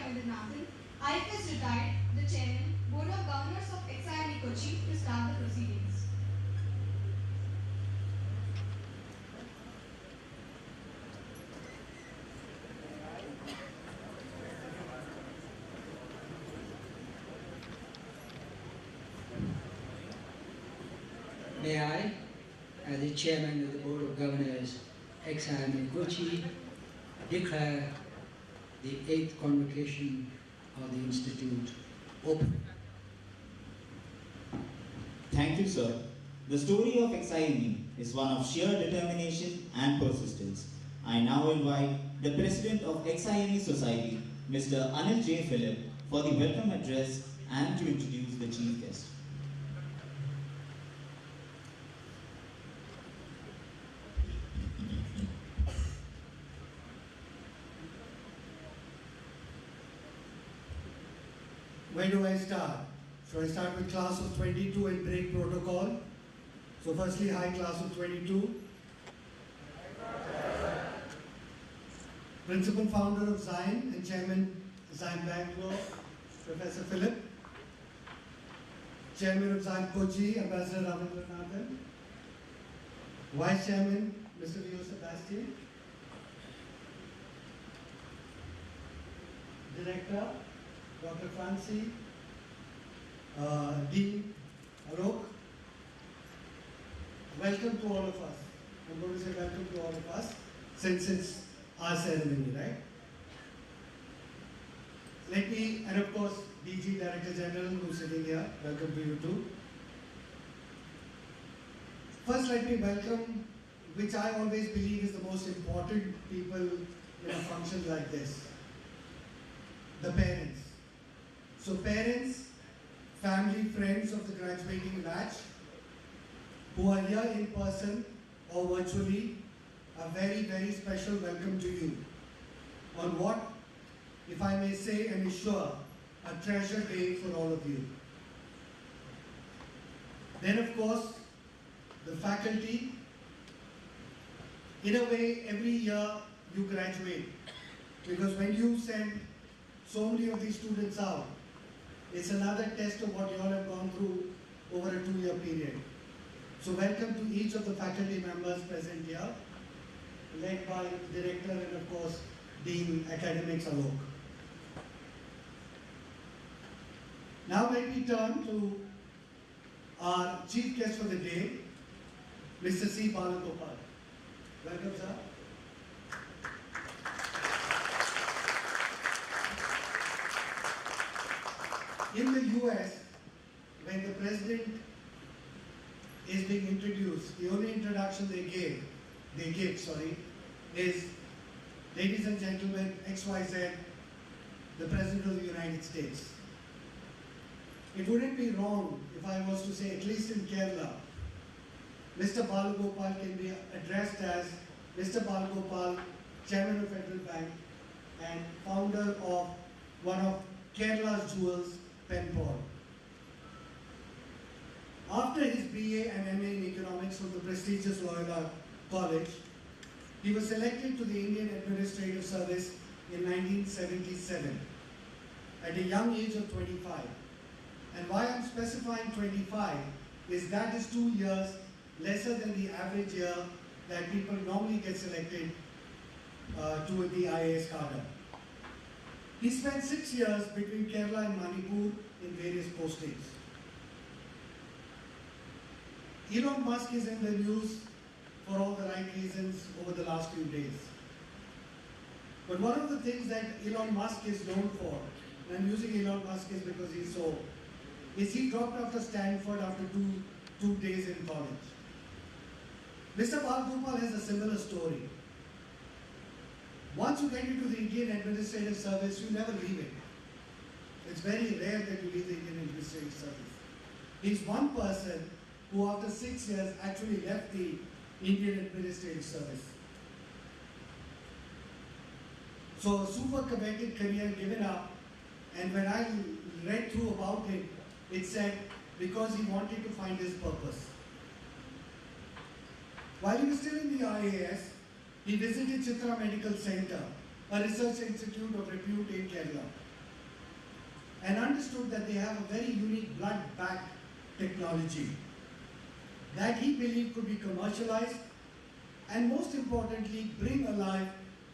Ravindranathan, IFS retired, the Chairman, Board of Governors of XIME Kochi, to start the proceedings. May I, as the Chairman of the Board of Governors, XIME Kochi, declare the 8th convocation of the Institute open. Thank you, sir. The story of XIME is one of sheer determination and persistence. I now invite the President of XIME Society, Mr. Anil J. Philip, for the welcome address and to introduce the Chief Guest. Where do I start? Should I start with class of 22 and break protocol? So firstly, hi class of 22. Principal founder of XIME and Chairman XIME Bangalore, Professor Philip. Chairman of XIME Kochi, Ambassador Ravindranathan. Vice Chairman, Mr. 𝚑𝚗𝚑𝚗. Director, Dr. Francie, Dean Alok. Welcome to all of us. I'm going to say welcome to all of us since it's our ceremony, right? Let me, and of course, DG Director General who's sitting here, welcome to you too. First, let me welcome, which I always believe is the most important people in a function like this, the parents. So parents, family, friends of the graduating batch who are here in person or virtually, a very, very special welcome to you on what, if I may say and assure, a treasure day for all of you. Then of course, the faculty. In a way, every year you graduate, because when you send so many of these students out, it's another test of what you all have gone through over a 2-year period. So welcome to each of the faculty members present here, led by Director and of course Dean Academics Alok. Now let me turn to our chief guest for the day, Mr. C. Balagopal. Welcome, sir. In the US, when the president is being introduced, the only introduction they give, is, ladies and gentlemen, XYZ, the President of the United States. It wouldn't be wrong if I was to say, at least in Kerala, Mr. Balagopal can be addressed as Mr. Balagopal, Chairman of Federal Bank and founder of one of Kerala's jewels, Penpal. After his BA and MA in economics from the prestigious Loyola College, he was selected to the Indian Administrative Service in 1977 at a young age of 25. And why I'm specifying 25 is that is 2 years lesser than the average year that people normally get selected to the IAS cadre. He spent 6 years between Kerala and Manipur in various postings. Elon Musk is in the news for all the right reasons over the last few days. But one of the things that Elon Musk is known for, and I'm using Elon Musk is because he's so, is he dropped out of Stanford after two days in college. Mr. Balagopal has a similar story. Once you get into the Indian Administrative Service, you never leave it. It's very rare that you leave the Indian Administrative Service. He's one person who after 6 years actually left the Indian Administrative Service. So a super coveted career given up, and when I read through about him, it said because he wanted to find his purpose. While he was still in the IAS, he visited Chitra Medical Center, a research institute of repute in Kerala. and understood that they have a very unique blood-backed technology that he believed could be commercialized and most importantly bring alive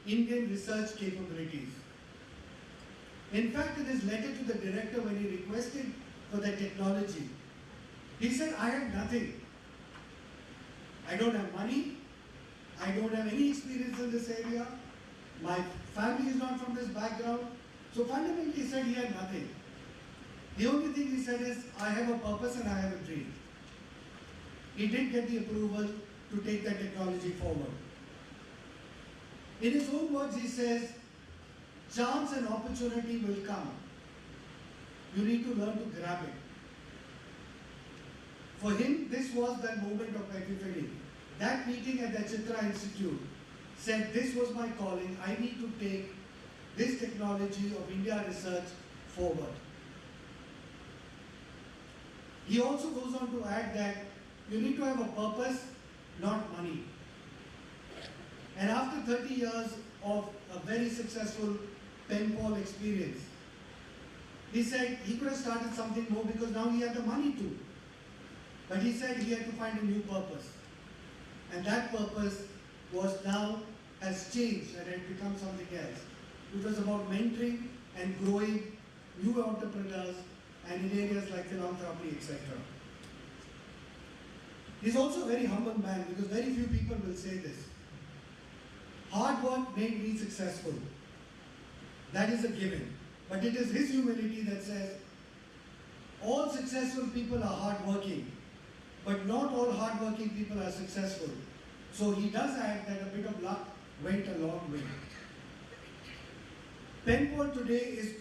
Indian research capabilities. In fact, in his letter to the director when he requested for the technology, he said, I have nothing. I don't have money, I don't have any experience in this area, my family is not from this background. So fundamentally he said he had nothing. The only thing he said is, I have a purpose and I have a dream. He did get the approval to take that technology forward. In his own words he says, chance and opportunity will come. You need to learn to grab it. For him, this was that moment of epiphany. That meeting at the Chitra Institute said, this was my calling, I need to take this technology of India research forward. He also goes on to add that you need to have a purpose, not money. And after 30 years of a very successful pen pal experience, he said he could have started something more because now he had the money to. But he said he had to find a new purpose. And that purpose was now has changed and had become something else. It was about mentoring and growing new entrepreneurs and in areas like philanthropy, etc. He's also a very humble man because very few people will say this. Hard work made me successful. That is a given. But it is his humility that says, all successful people are hardworking, but not all hardworking people are successful. So he does add that a bit of luck went a long way. Pen pal today is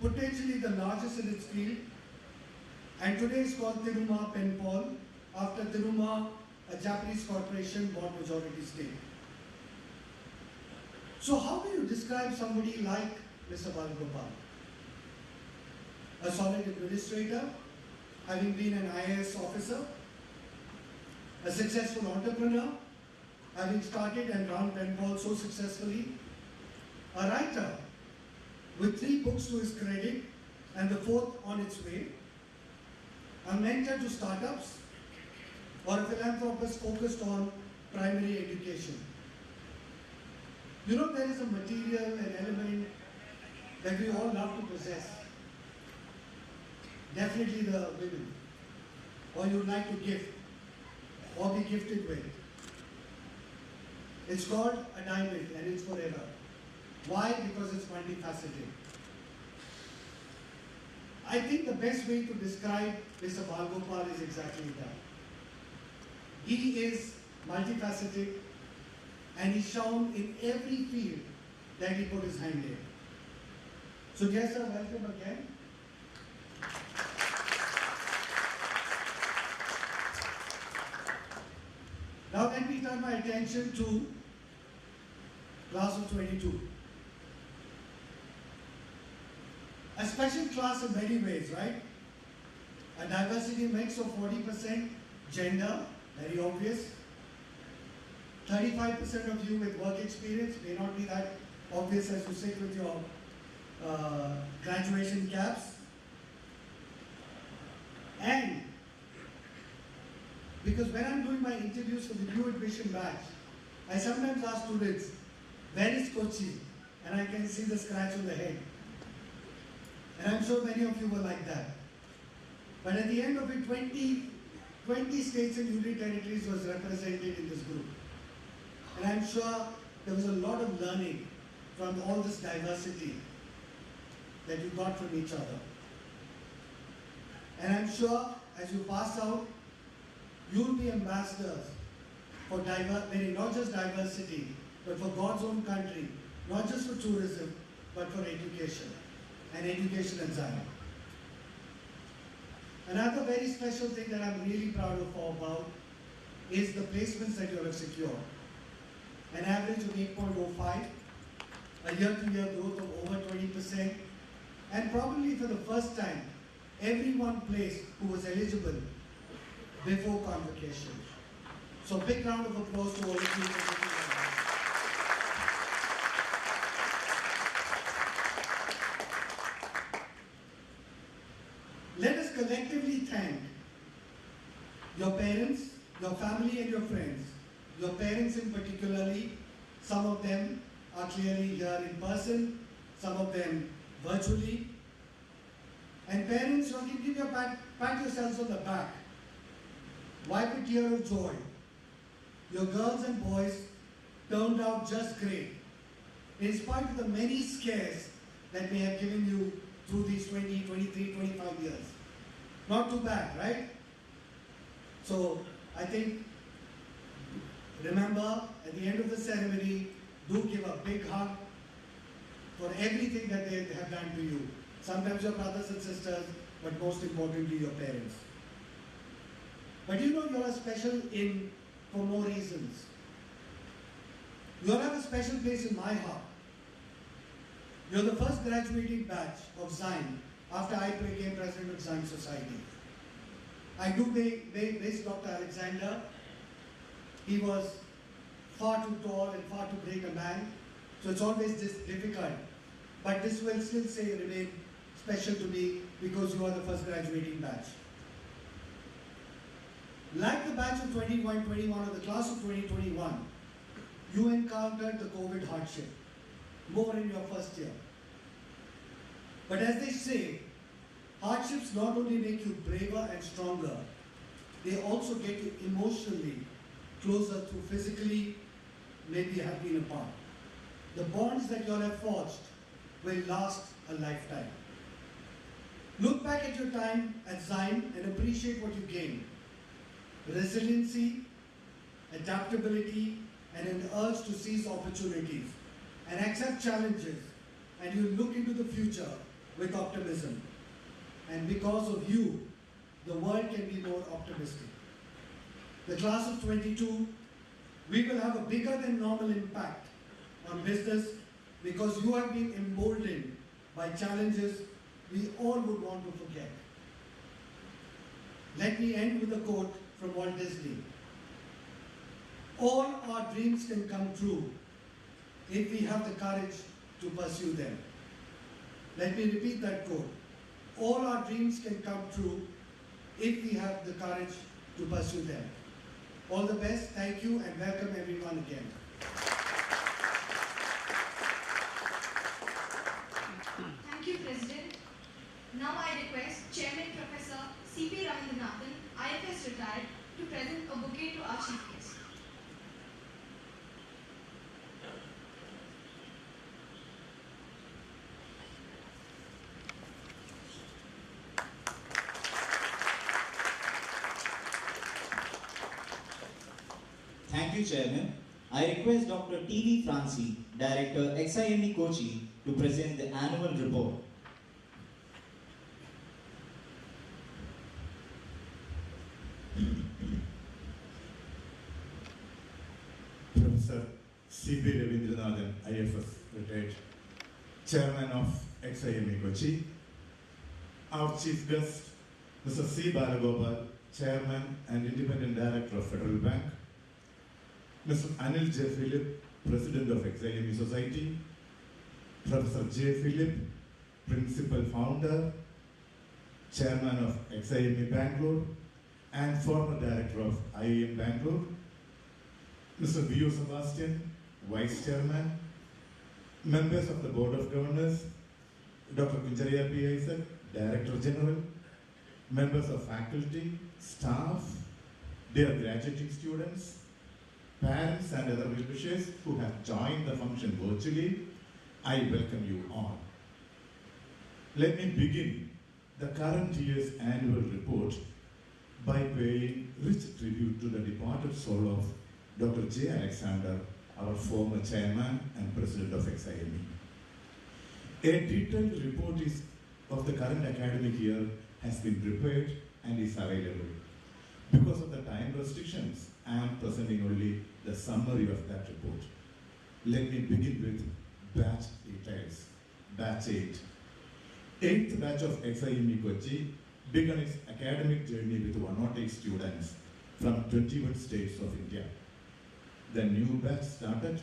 potentially the largest in its field, and today it's called 𝚘𝚘𝚗 Pen Pal, after 𝚘𝚘𝚗, a Japanese corporation, bought majority stake. So how do you describe somebody like Mr. Balgopal? A solid administrator, having been an IAS officer, a successful entrepreneur, having started and run pen pal so successfully, a writer with 3 books to his credit and the 4th on its way, a mentor to startups, or a philanthropist focused on primary education. You know, there is a material and element that we all love to possess. Definitely the women, or you'd like to gift, or be gifted with. It's called a diamond and it's forever. Why? Because it's multifaceted. I think the best way to describe Mr. Balgopal is exactly that. He is multifaceted and he's shown in every field that he put his hand in. So yes sir, welcome again. Now let me turn my attention to class of 22. A special class in many ways, right? A diversity mix of 40% gender, very obvious. 35% of you with work experience, may not be that obvious as you sit with your graduation caps. And because when I'm doing my interviews for the new admission batch, I sometimes ask students, where is Kochi? And I can see the scratch on the head. And I'm sure many of you were like that. But at the end of it, 20 states and union territories was represented in this group. And I'm sure there was a lot of learning from all this diversity that you got from each other. And I'm sure as you pass out, you'll be ambassadors for not just diversity, but for God's own country, not just for tourism, but for education, and education and XIME. Another very special thing that I'm really proud about is the placements that you have secured. An average of 8.05, a year-to-year growth of over 20%, and probably for the first time, everyone placed who was eligible before convocation. So big round of applause to all of you for taking that. parents, your family and your friends, your parents in particularly, some of them are clearly here in person, some of them virtually. And parents, you can give your pat yourselves on the back. Wipe a tear of joy. Your girls and boys turned out just great, in spite of the many scares that may have given you through these 20, 23, 25 years. Not too bad, right? So I think, remember, at the end of the ceremony, do give a big hug for everything that they have done to you. Sometimes your brothers and sisters, but most importantly, your parents. But you know you are special for more reasons. You all have a special place in my heart. You're the first graduating batch of XIME after I became president of XIME Society. I do miss Dr. Alexander. He was far too tall and far too great a man, so it's always difficult. But this will still remain special to me because you are the first graduating batch. Like the batch of 21 or the class of 2021, you encountered the COVID hardship more in your first year. But as they say, hardships not only make you braver and stronger, they also get you emotionally closer to physically, maybe have been apart. The bonds that you all have forged will last a lifetime. Look back at your time at XIME and appreciate what you gained. Resiliency, adaptability, and an urge to seize opportunities and accept challenges, and you look into the future with optimism. And because of you, the world can be more optimistic. The class of 22, we will have a bigger than normal impact on business because you have been emboldened by challenges we all would want to forget. Let me end with a quote from Walt Disney. All our dreams can come true if we have the courage to pursue them. Let me repeat that quote. All our dreams can come true if we have the courage to pursue them. All the best, thank you, and welcome everyone again. Thank you, President. Now I request Chairman Professor C.P. Ravindranathan, IFS retired, to present a bouquet to our chief guest. Thank you, Chairman. I request Dr. 𝚑𝚑𝚑𝚒, Director, XIME Kochi, to present the annual report. Professor C.P. Ravindranathan, IFS retired, Chairman of XIME Kochi. Our Chief Guest, Mr. C. Balagopal, Chairman and Independent Director of Federal Bank. Mr. Anil J. Philip, President of XIME Society. Professor J. Philip, Principal Founder, Chairman of XIME Bangalore, and former Director of IIM Bangalore. Mr. V.O. Sebastian, Vice Chairman. Members of the Board of Governors, Dr. 𝚘𝚘𝚗𝚒, Director General, members of faculty, staff, dear graduating students, parents and other well-wishers who have joined the function virtually, I welcome you all. Let me begin the current year's annual report by paying rich tribute to the departed soul of Dr. J. Alexander, our former chairman and president of XIME. A detailed report of the current academic year has been prepared and is available. Because of the time restrictions, I am presenting only the summary of that report. Let me begin with batch details. Batch 8. 8th batch of XIME Kochi began its academic journey with 108 students from 21 states of India. The new batch started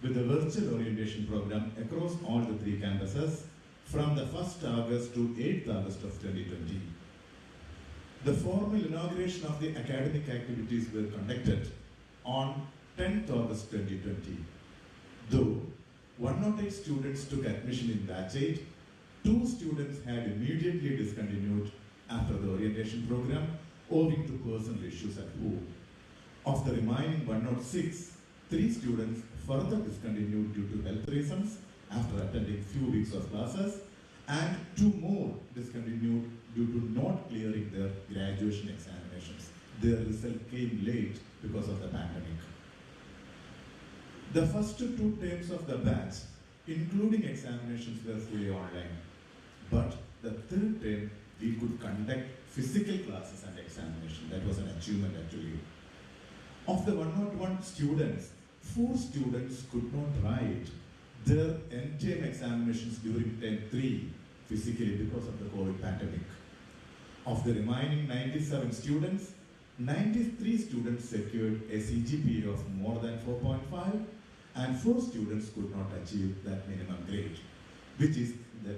with a virtual orientation program across all the 3 campuses from the 1st August to 8th August of 2020. The formal inauguration of the academic activities were conducted on 10th August 2020. Though 108 students took admission in batch 8, 2 students had immediately discontinued after the orientation program owing to personal issues at home. Of the remaining 106, 3 students further discontinued due to health reasons after attending few weeks of classes, and 2 more discontinued due to not clearing their graduation examinations. Their result came late because of the pandemic. The first 2 terms of the batch, including examinations, were fully online. But the 3rd term, we could conduct physical classes and examination. That was an achievement actually. Of the 101 students, 4 students could not write their end-term examinations during term 3 physically because of the COVID pandemic. Of the remaining 97 students, 93 students secured a CGPA of more than 4.5, and 4 students could not achieve that minimum grade, which is the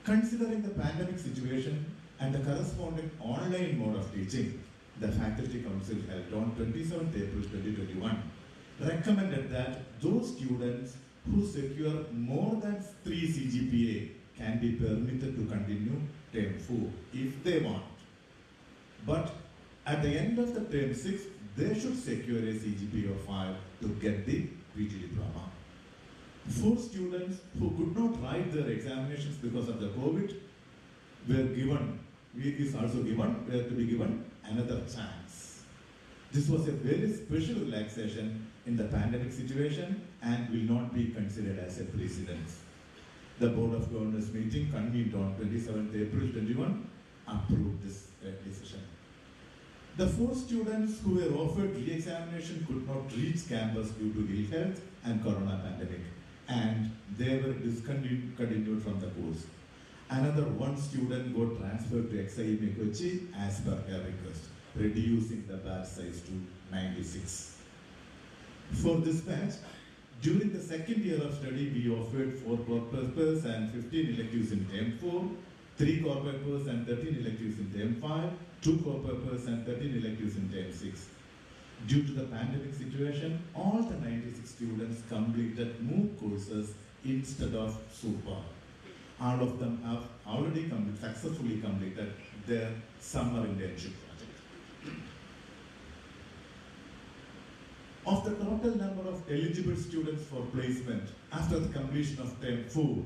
considering the pandemic situation and the corresponding online mode of teaching, the Faculty Council held on 27th April 2021 recommended that those students who secure more than 3 CGPA can be permitted to continue term 4 if they want. But at the end of the term 6, they should secure a CGPA of 5 to get the PG diploma. 4 students who could not write their examinations because of the COVID were to be given another chance. This was a very special relaxation in the pandemic situation and will not be considered as a precedent. The Board of Governors meeting convened on 27th April 21 approved this decision. The 4 students who were offered re-examination could not reach campus due to ill health and corona pandemic, and they were discontinued from the course. Another 1 student got transferred to XIME Kochi as per her request, reducing the batch size to 96. For this batch, during the second year of study, we offered 4 core papers and 15 electives in term 4, 3 core papers and 13 electives in term 5, 2 core papers and 13 electives in term 6. Due to the pandemic situation, all the 96 students completed MOOC courses instead of SUPA. All of them have already successfully completed their summer internship project. Of the total number of eligible students for placement after the completion of term 4,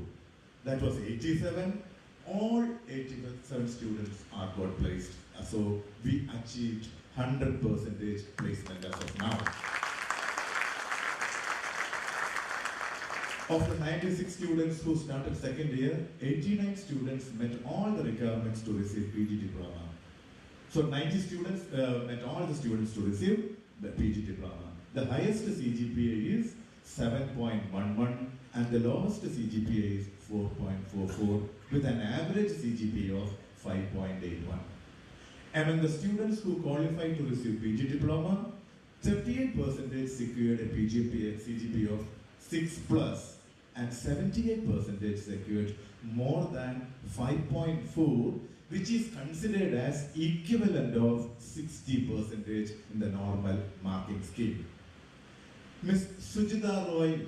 that was 87, all 87 students are got placed. So we achieved 100% placement as of now. Of the 96 students who started second year, 89 students met all the requirements to receive PG diploma. So 90 students met all the students to receive the PG diploma. The highest CGPA is 7.11 and the lowest CGPA is 4.44 with an average CGPA of 5.81. Among the students who qualified to receive PG diploma, 38% secured a CGPA of 6+, and 78% secured more than 5.4, which is considered as equivalent of 60% in the normal marking scheme. Ms. Sujita Roy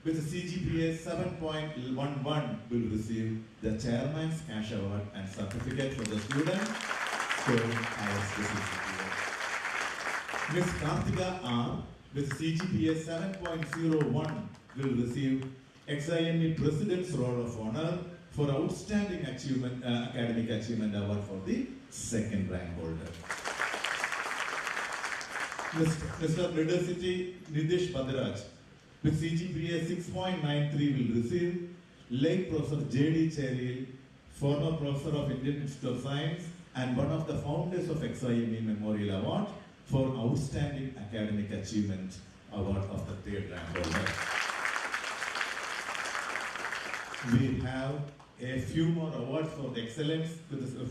with a CGPA 7.11 will receive the Chairman's Cash Award and certificate for the student scoring highest CGPA. Ms. Karthika R with CGPA 7.01 will receive XIME President's Roll of Honor for Outstanding Achievement, Academic Achievement Award for the second rank holder. Mr. Leadercity Nidish Badraj with CGPA 6.93 will receive late Professor 𝚑𝚗𝚗𝚑, former Professor of Indian Institute of Science and one of the founders of XIME Memorial Award for Outstanding Academic Achievement Award of the third rank holder. We have a few more awards for the excellence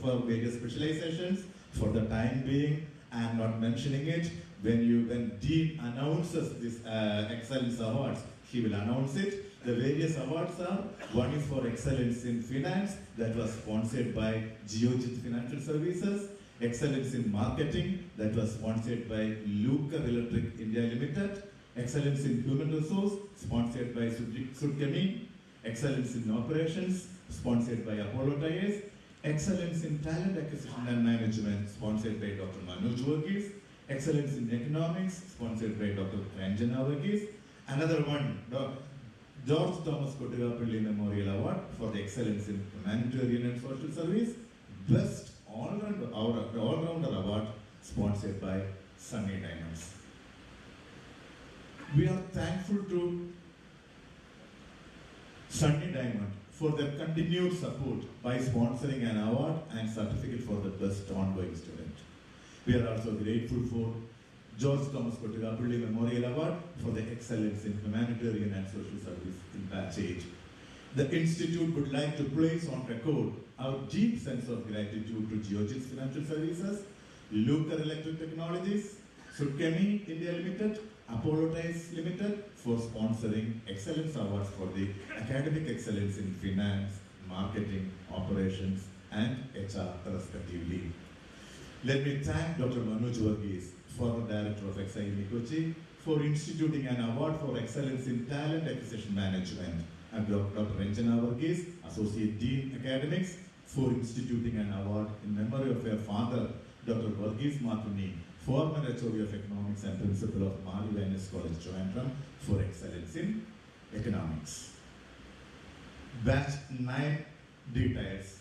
for various specializations. For the time being, I am not mentioning it. When Dean announces this excellence awards, he will announce it. The various awards are, one is for Excellence in Finance, that was sponsored by 𝚤𝚘𝚗𝚘𝚗 Financial Services. Excellence in Marketing, that was sponsored by Luker Electric India Limited. Excellence in Human Resource, sponsored by 𝚠𝚠𝚠𝚗. Excellence in Operations, sponsored by 𝚂𝚗𝚘𝚗. Excellence in Talent Acquisition and Management, sponsored by Dr. Manoj Varghese. Excellence in Economics, sponsored by Dr. Ranjana Varghese. Another one, 𝚲𝚘𝚗𝚗𝚘𝚗 Memorial Award for the Excellence in Humanitarian and Social Service. Best All-Rounder Award, sponsored by Sunny Diamonds. We are thankful to Sunny Diamond for their continued support by sponsoring an award and certificate for the best ongoing student. We are also grateful for 𝚲𝚘𝚗𝚗𝚘𝚗 Memorial Award for the Excellence in Humanitarian and Social Service in batch 8. The Institute would like to place on record our deep sense of gratitude to 𝚤𝚘𝚗 Financial Services, Luker Electric Technologies, 𝚠𝚠𝚠𝚗 India Limited, 𝚂𝚗𝚗𝚗 Limited for sponsoring Excellence Awards for the Academic Excellence in Finance, Marketing, Operations, and HR respectively. Let me thank Dr. Manoj Varghese, former Director of XIME Kochi, for instituting an award for Excellence in Talent Acquisition Management, and Dr. Ranjana Varghese, Associate Dean Academics, for instituting an award in memory of her father, Dr. Varghese Mathuni, former HOD of Economics and Principal of Mali Venice College, Trivandrum, for Excellence in Economics. Batch 9 details.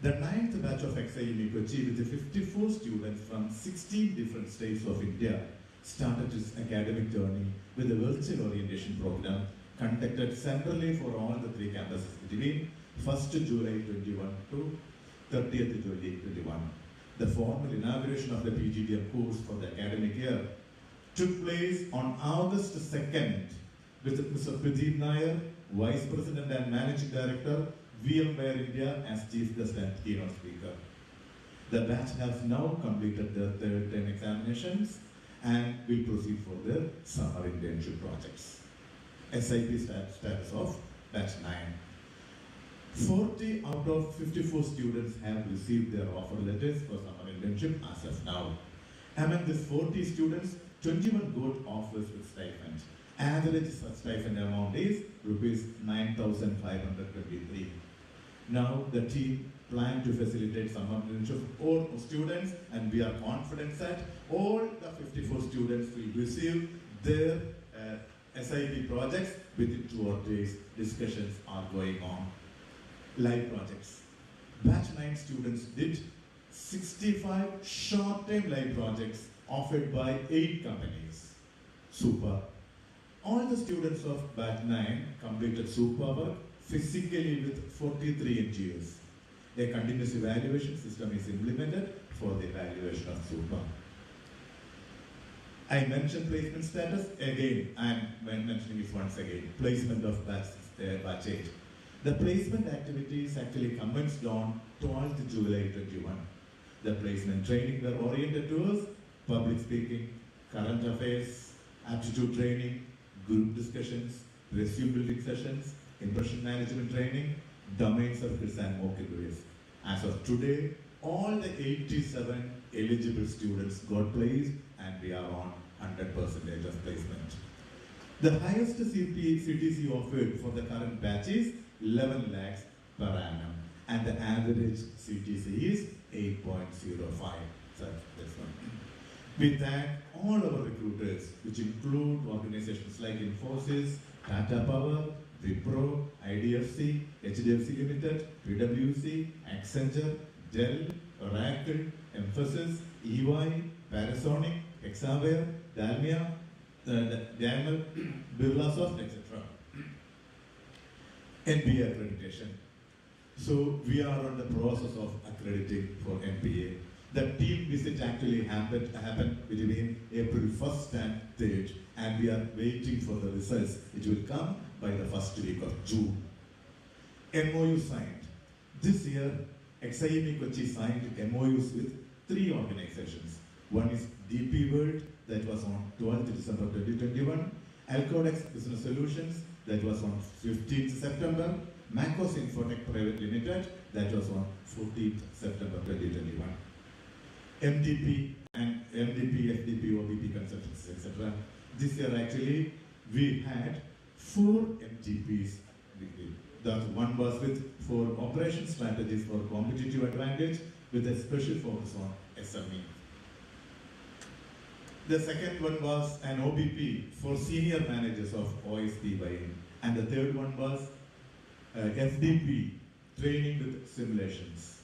The 9th batch of XIME Kochi, with 54 students from 16 different states of India, started its academic journey with a virtual orientation program conducted centrally for all the 3 campuses between 1st July 21 to 30th July 21. The formal inauguration of the PGDM course for the academic year took place on August 2nd with Mr. Pradeep Nair, Vice President and Managing Director, VMware India, as Chief Guest and Keynote Speaker. The batch has now completed their third term examinations and will proceed for their summer internship projects. SIP status of batch 9. 40 out of 54 students have received their offer letters for summer internship as of now. Among these 40 students, 21 got offers with stipend. Average stipend amount is rupees 9,523. Now the team plans to facilitate summer internship for all students, and we are confident that all the 54 students will receive their SIP projects within 2 or 3 days. Discussions are going on. Live projects. Batch 9 students did 65 short-term live projects offered by 8 companies. Super. All the students of batch 9 completed super work physically with 43 NGOs. A continuous evaluation system is implemented for the evaluation of super. I mentioned placement status again. I am mentioning it once again. Placement of batch 8. The placement activities actually commenced on 12th July 21. The placement training were oriented towards public speaking, current affairs, aptitude training, group discussions, resume building sessions, impression management training, domain circles, and mock interviews. As of today, all the 87 eligible students got placed, and we are on 100% of placement. The highest CTC offered for the current batch is 11 lakhs per annum, and the average CTC is 8.05. So that's one. We thank all our recruiters, which include organizations like Infosys, Tata Power, Wipro, IDFC, HDFC Limited, PwC, Accenture, Dell, Oracle, Emphasis, EY, Panasonic, Hexaware, Dalmia, Daimler, Birlasoft, etc. NBA accreditation. So we are on the process of accrediting for NBA. The team visit actually happened between April 1st and 3rd, and we are waiting for the results. It will come by the first week of June. MOU signed. This year, XIME Kochi signed MOUs with 3 organizations. One is DP World, that was on 12th December 2021. Alcodex Business Solutions, that was on 15th September. Macos Infotech Private Limited, that was on 14th September 2021. MDP and MDP, FDP, OBP consultants, etc. This year actually we had 4 MDPs. That one was for operation strategies for competitive advantage with a special focus on SME. The second one was an OBP for senior managers of OSP buying. And the third one was FDP, training with simulations.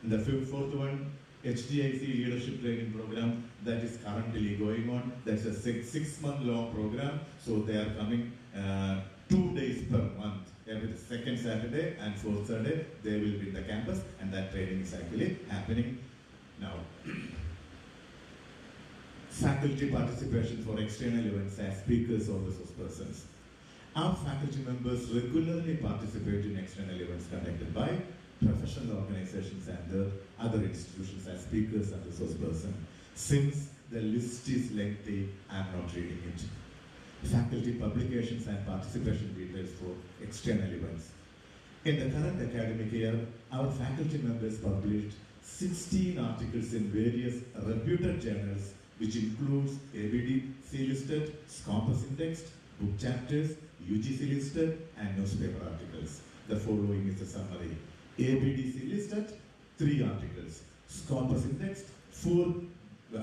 And the fourth one, HDIC leadership training program that is currently going on. That's a 6-month long program. So they are coming 2 days per month. Every second Saturday and fourth Saturday, they will be in the campus, and that training is actually happening now. Faculty participation for external events as speakers or resource persons. Our faculty members regularly participate in external events conducted by professional organizations and the other institutions as speakers and resource persons. Since the list is lengthy, I am not reading it. Faculty publications and participation details for external events. In the current academic year, our faculty members published 16 articles in various reputed journals, which includes ABDC listed, Scopus indexed, book chapters, UGC listed, and newspaper articles. The following is the summary. ABDC listed, 3 articles. Scopus indexed, 4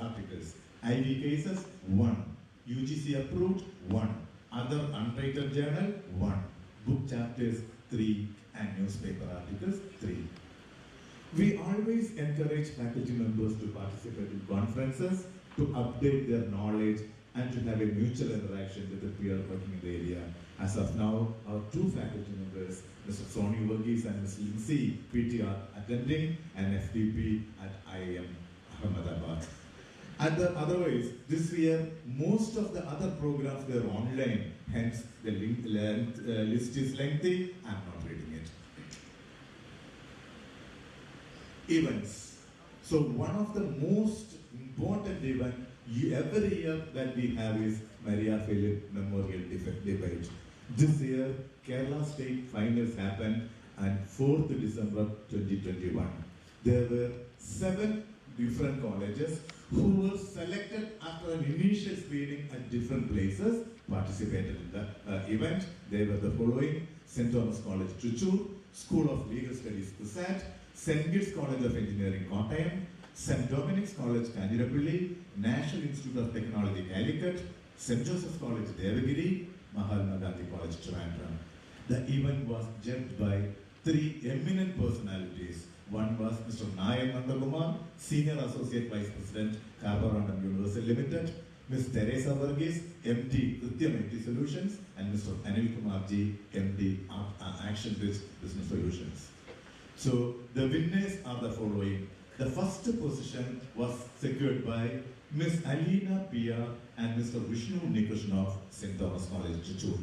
articles. IV cases, 1. UGC approved, 1. Other unrated journal, 1. Book chapters, 3. And newspaper articles, 3. We always encourage faculty members to participate in conferences, to update their knowledge, and to have a mutual interaction with the peer working in the area. As of now, our 2 faculty members, Mr. 𝚂𝚘𝚗𝚑 and Ms. Lindsay PT, are attending an FDP at IIM Ahmedabad. Otherwise, this year, most of the other programs were online, hence the list is lengthy. I'm not reading it. Events. So one of the most important events every year that we have is Maria Philip Memorial Debate. This year, Kerala State Finals happened on 4th December 2021. There were 7 different colleges who were selected after an initial screening at different places, participated in the event. They were the following: St. Thomas College, Trichy, School of Legal Studies, 𝚬𝚑, St. Gitt's College of Engineering, Kottayam, St. Dominic's College, Kanjirappalli, National Institute of Technology, Calicut, St. Joseph's College, Devagiri, Mahatma Gandhi College, Trivandrum. The event was judged by 3 eminent personalities. One was Mr. Nayan Nandakumar, Senior Associate Vice President, Carborundum University Limited, Ms. Teresa Varghese, MD, Udyam IT Solutions, and Mr. Anil Kumarji, MD, Action Rich Business Solutions. So the winners are the following. The first position was secured by Ms. Alina Pia and Mr. Vishnu Nikushnov, St. Thomas College, Trichy.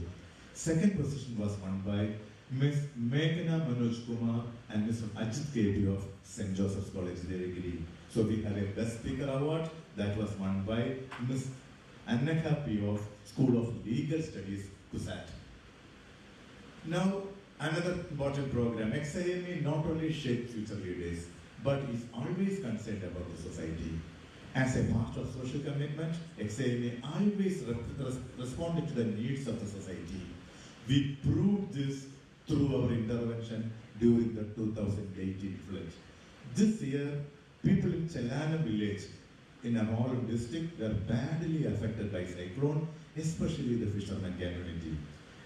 Second position was won by Ms. Meghna Manoj Kumar and Mr. Ajit KB of St. Joseph's College, Devagiri. So we have a Best Speaker Award that was won by Ms. Anneka P of School of Legal Studies, 𝚬𝚑. Now, another important program, XIME not only shapes future leaders, but is always concerned about the society. As a part of social commitment, XIME always responded to the needs of the society. We proved this through our intervention during the 2018 flood. This year, people in Chelana village in Ernakulam district were badly affected by cyclone, especially the fishermen community.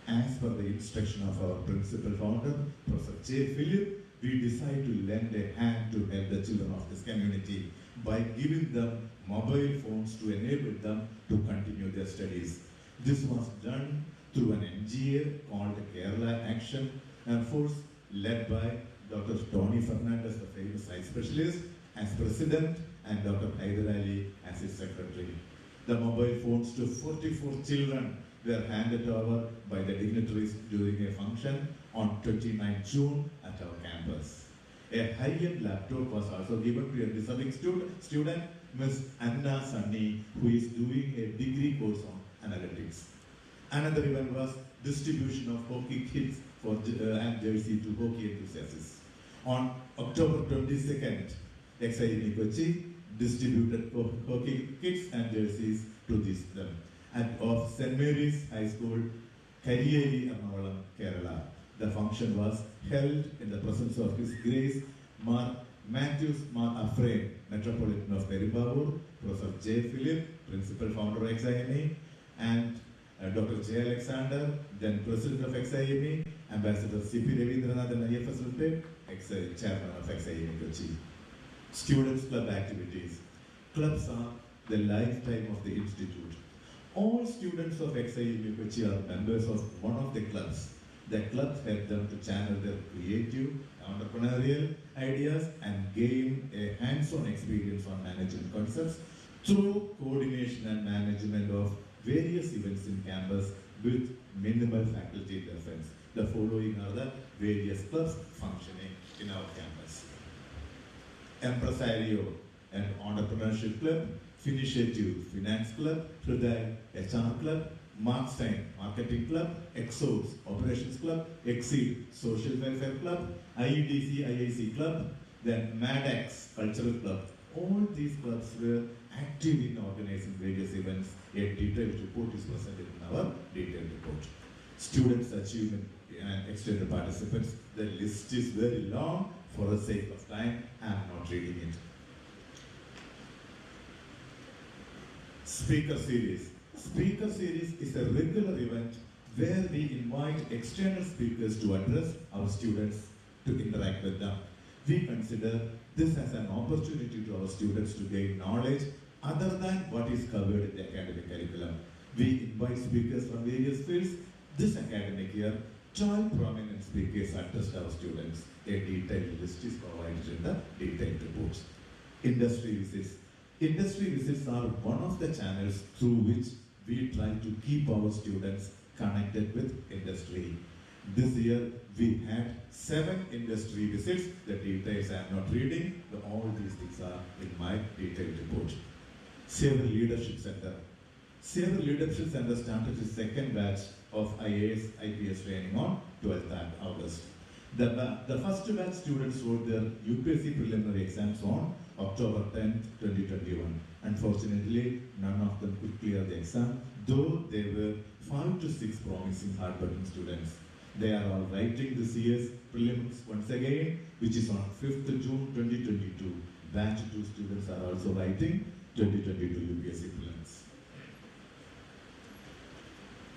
As per the instruction of our principal founder, Professor J. Philip, we decided to lend a hand to help the children of this community by giving them mobile phones to enable them to continue their studies. This was done through an NGA called Kerala Action Force, led by Dr. Tony Fernandez, the famous eye specialist, as president, and Dr. Haider Ali as his secretary. The mobile phones to 44 children were handed over by the dignitaries during a function on 29 June at our campus. A high-end laptop was also given to a deserving student, Ms. Anna Sunny, who is doing a degree course on analytics. Another event was distribution of hockey kits and jersey to hockey enthusiasts. On October 22nd, XIME Kochi distributed hockey kits and jerseys to them. And of St. Mary's High School, 𝚘𝚘𝚗𝚌𝚑𝚒, Kerala. The function was held in the presence of His Grace Mar Matthews Mar Ephraim, Metropolitan of Peribabur, Professor J. Philip, Principal Founder of XIME, and Dr. J. Alexander, then President of XIME, Ambassador C.P. Ravindranathan IFS Limited, Chairman of XIME Kochi. Students' club activities. Clubs are the lifetime of the institute. All students of XIME Kochi are members of one of the clubs. The clubs help them to channel their creative, entrepreneurial ideas and gain a hands-on experience on management concepts through coordination and management of various events in campus with minimal faculty interference. The following are the various clubs functioning in our campus. Empresario and Entrepreneurship Club, Finitiative Finance Club, 𝚘𝚑𝚗 HR Club, Markstein Marketing Club, EXOS Operations Club, XIME Social Welfare Club, IEDC IIC Club, then MADX Cultural Club. All these clubs were active in organizing various events. A detailed report is presented in our detailed report. Students' achievement and extended participants. The list is very long. For the sake of time, I am not reading it. Speaker Series. Speaker Series is a regular event where we invite external speakers to address our students, to interact with them. We consider this as an opportunity to our students to gain knowledge other than what is covered in the academic curriculum. We invite speakers from various fields. This academic year, 12 prominent speakers addressed our students. A detailed list is provided in the detailed reports. Industry visits. Industry visits are one of the channels through which we try to keep our students connected with industry. This year, we had 7 industry visits. The details I am not reading. All these things are in my detailed report. 𝚑𝚑𝚑 Leadership Center. 𝚑𝚑𝚑 Leadership Center started its second batch of IAS, IPS training on 12th August. The first batch students wrote their UPSC preliminary exams on October 10th, 2021. Unfortunately, none of them could clear the exam, though there were 5 to 6 promising hardworking students. They are all writing this year's prelims once again, which is on 5th June 2022. Batch 2 students are also writing 2022 UPSC prelims.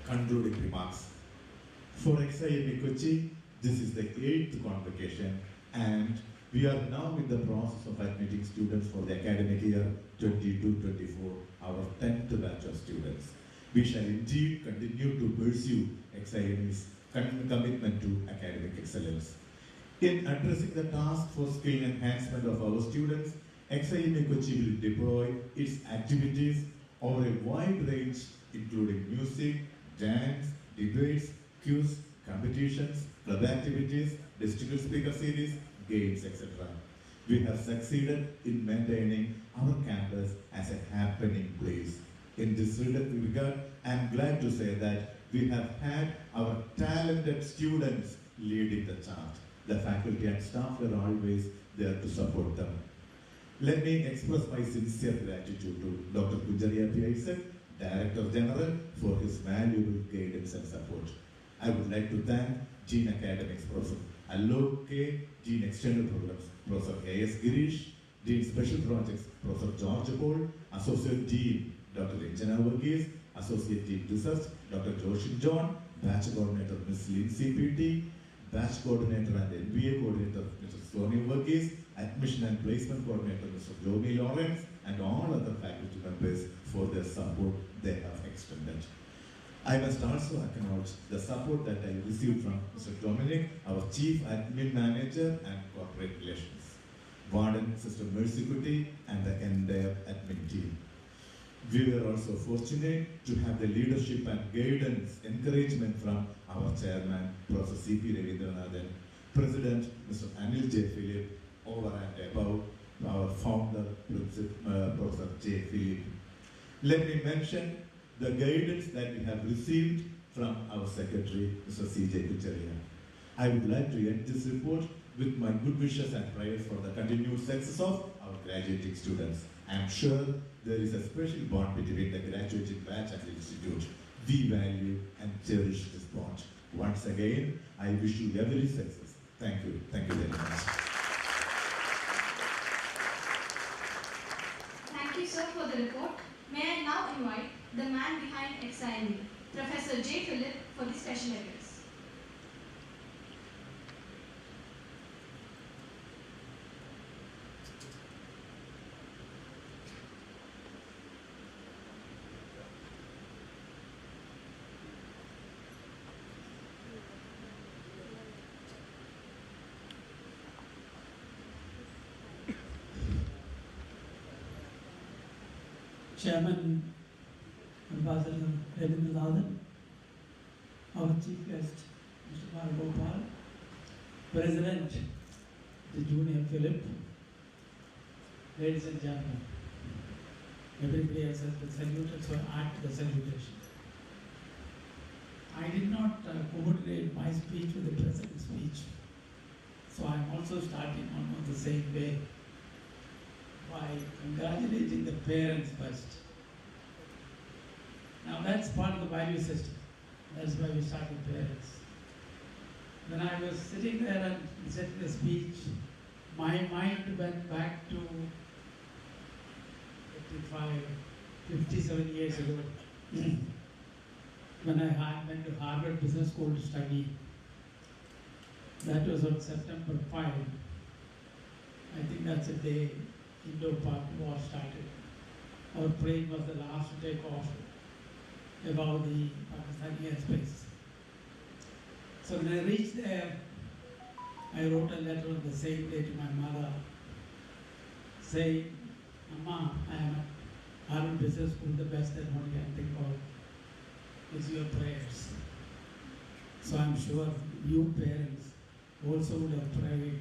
Concluding remarks. For XIME Kochi, this is the 8th convocation, and we are now in the process of admitting students for the academic year 22-24, our 10th batch of students. We shall indeed continue to pursue XIME's commitment to academic excellence. In addressing the task for skill enhancement of our students, XIME Kochi will deploy its activities over a wide range, including music, dance, debates, quiz, competitions, club activities, district speaker series, games, etc. We have succeeded in maintaining our campus as a happening place. In this regard, I am glad to say that we have had our talented students leading the charge. The faculty and staff were always there to support them. Let me express my sincere gratitude to Dr. 𝚘𝚘𝚑𝚒, Director General, for his valuable guidance and support. I would like to thank Dean Academics, Professor Alok K, Dean External Programs, Professor A.S. Girish, Dean Special Projects, Professor George Paul, Associate Dean, Dr. Injana Varghese, Associate Dean Research, Dr. Joshin John, Batch Coordinator, Ms. Lindsay P.T., Batch Coordinator and NBA Coordinator, Mr. Sony Varghese, Admission and Placement Coordinator, Mr. Jomi Lawrence, and all other faculty members for their support they have extended. I must also acknowledge the support that I received from Mr. Dominic, our Chief Admin Manager and Corporate Relations, Warden, Sister Mercy Kuti, and the entire admin team. We were also fortunate to have the leadership and guidance, encouragement from our Chairman, Professor C.P. Ravindranathan, President, Mr. Anil J. Philip, over and above our founder, Professor J. Philip. Let me mention the guidance that we have received from our secretary, Mr. 𝚂𝚗𝚗𝚎. I would like to end this report with my good wishes and prayers for the continued success of our graduating students. I am sure there is a special bond between the graduating batch and the institute. We value and cherish this bond. Once again, I wish you every success. Thank you. Thank you very much. Thank you, sir, for the report. May I now invite the man behind XIME, Professor 𝚘𝚘𝚗𝚑, for the special address. Chairman Ambassador Ravindranathan, our Chief Guest, Mr. 𝚑𝚘𝚠𝚑, President, the Junior Philip, ladies and gentlemen, everybody else has been saluted, so I add to the salutation. I did not coordinate my speech with the President's speech, so I'm also starting almost the same way, by congratulating the parents first. Now that's part of the value system. That's why we start with parents. When I was sitting there and setting the speech, my mind went back to 57 years ago, when I went to Harvard Business School to study. That was on September 5. I think that's the day Indo-Pak war started. Our plane was the last to take off above the Pakistani airspace. So when I reached there, I wrote a letter on the same day to my mother saying, "Amma, I am at Harvard Business School, the best that one can think of is your prayers." So I'm sure you parents also would have prayed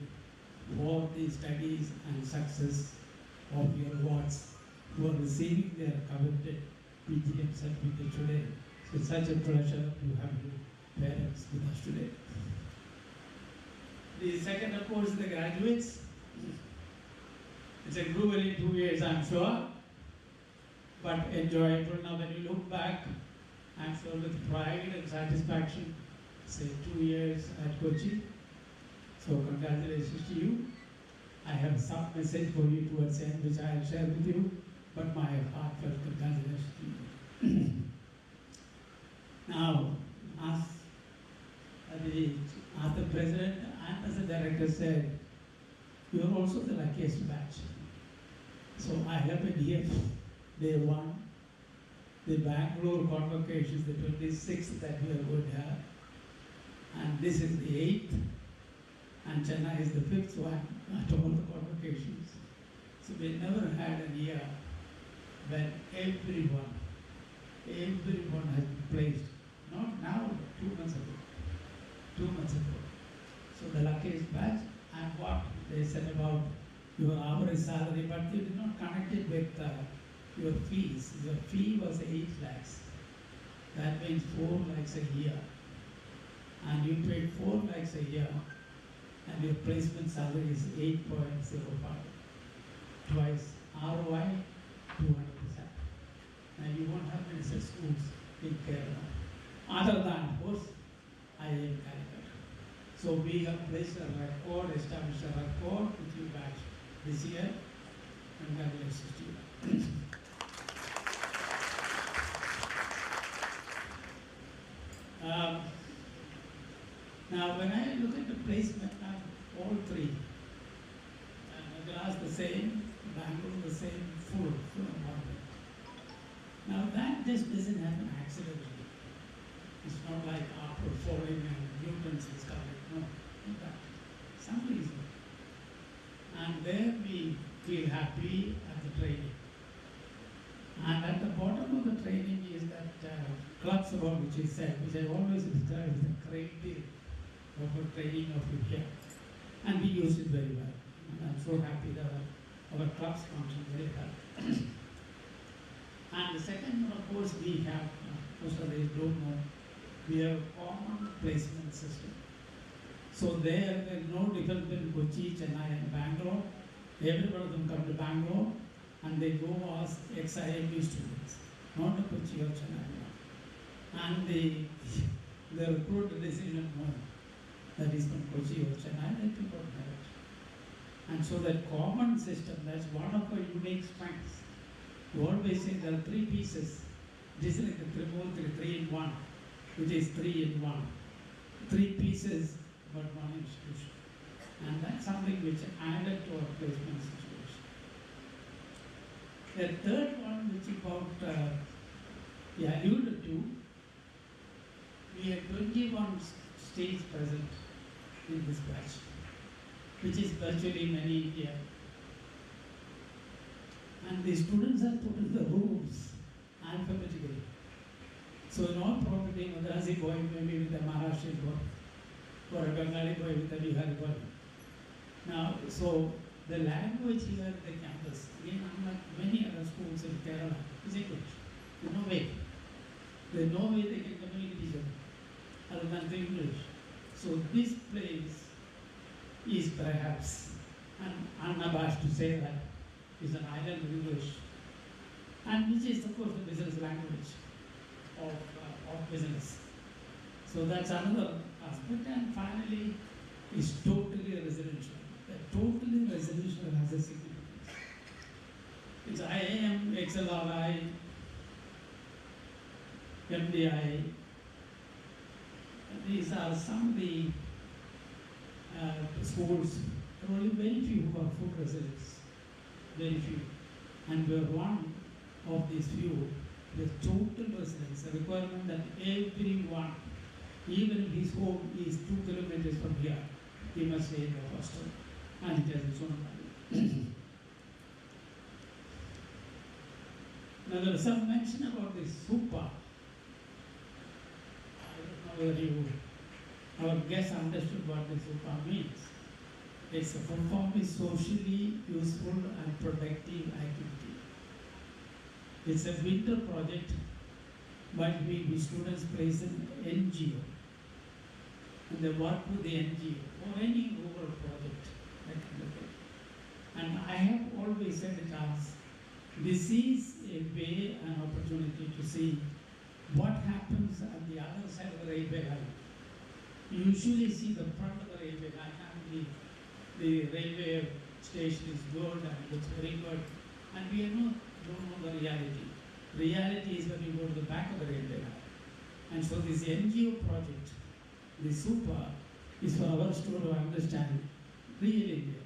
for the studies and success of your wards who are receiving their coveted PGM certificate today. So it's such a pleasure to have you parents with us today. The second, of course, the graduates. It's a grueling 2 years, I'm sure, but enjoyable. Now when you look back, I'm sure with pride and satisfaction, say 2 years at Kochi. So congratulations to you. I have some message for you towards the end, which I'll share with you, but my heartfelt congratulations to you. Now, as the President and as the Director said, you are also the luckiest batch. So I have been here day one. The Bangalore convocations, the 26th that we are going to have, and this is the 8th. And Chennai is the 5th one at all the convocations. So we never had a year when everyone has been placed. Not now, 2 months ago. 2 months ago. So the luckiest batch, and what they said about your hourly salary, but they did not connect it with your fees. Your fee was 8 lakhs. That means 4 lakhs a year. And you paid 4 lakhs a year. And your placement salary is 8.05, twice ROI 200%. Now you won't have many such schools in Kerala, other than, of course, IIM Calicut. So we have placed a record, established a record with you batch this year. Congratulations to you. Now, when I look at the placement, all three, Madras the same, Bangalore the same, full environment. Now, that just doesn't happen accidentally. It's not like after falling and mutants discovered. No, not that. Some reason. And there we feel happy at the training. And at the bottom of the training is that clubs about which he said, which I always describe as a great deal of a training of you here. And we use it very well. And I'm so happy that our clubs function very well. And the second one, of course, we have, most of these don't know, we have a common placement system. So there is no difference between Kochi, Chennai and Bangalore. Every one of them come to Bangalore and they go as XIME students, not the Kochi or Chennai. And the recruit decision, no, that is from Kochi or Chennai, they took out merit. And so that common system, that's one of our unique strengths. We always say there are three pieces. This is like the 𝚘𝚘𝚠𝚒, 3-in-1, which is 3-in-1. Three pieces, but one institution. And that's something which added to our placement situation. The third one, which about I alluded to, we had 21 states present in this batch, which is virtually many India. And the students are put in the rooms alphabetically. So in all probability, a Madrasi boy maybe with a Maharashtrian boy, or a Bengali boy with a Bihari boy. Now, so the language here at the campus, again, unlike many other schools in Kerala, is English. There's no way. There's no way they can communicate each other other than the English. So this place is perhaps, and unabashed to say that, is an island of English, and which is of course the business language of business. So that's another aspect. And finally, is totally residential. Totally residential has a significance. It's IIM, XLRI, MDI. These are some of the schools. There are only very few who are full residents. Very few. And we are one of these few with total residence, a requirement that everyone, even if his home is 2 kilometers from here, he must stay in the hostel. And it has its own value. Now there is some mention about the SUPA. I don't know whether our guests understood what the SUPA means. It's a full form is socially useful and productive activity. It's a winter project, but we students place an NGO. And they work with the NGO or any rural project. And I have always said it as, this is a way, an opportunity to see what happens at the other side of the railway line. You usually see the front of the railway line, and the railway station is good and looks very good, and we don't know the reality. Reality is when you go to the back of the railway line. And so this NGO project, the SUPA, is for our students to understand real India.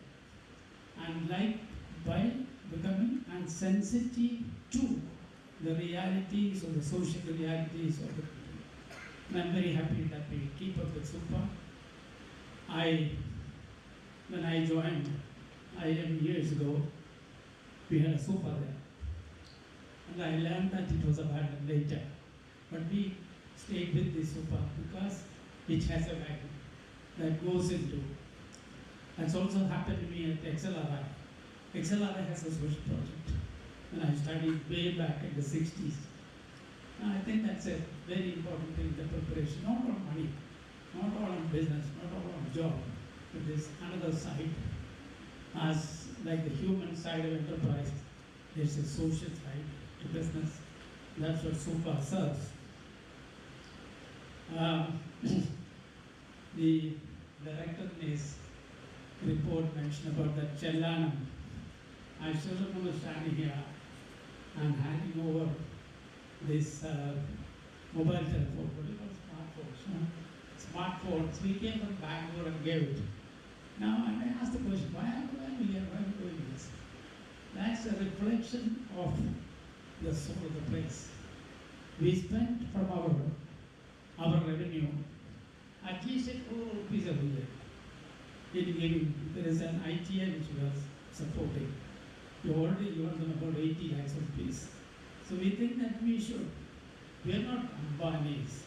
And like by becoming sensitive to the realities or the social realities of the people. And I'm very happy that we keep up with SUPA. When I joined IIM years ago, we had a SUPA there. And I learned that it was abandoned later. But we stayed with the SUPA because it has a value that goes into. That's also happened to me at XLRI. XLRI has a social project. And I studied way back in the 60s. And I think that's a very important thing, the preparation. Not on money, not all on business, not all on job. But there's another side. As like the human side of enterprise, there's a social side to business. That's what SUPA serves. The director in his report mentioned about that Chellanam. I still remember standing here and handing over this mobile telephone, what do you call smartphones? Smartphones. We came from Bangalore and gave it. Now I may ask the question, why are we here? Why are we doing this? That's a reflection of the soul of the place. We spent from our revenue at least a crore rupees every year. There is an ITA which we are supporting. We already given them about 80 lakhs of rupees. So we think that we should. We are not Ambanis,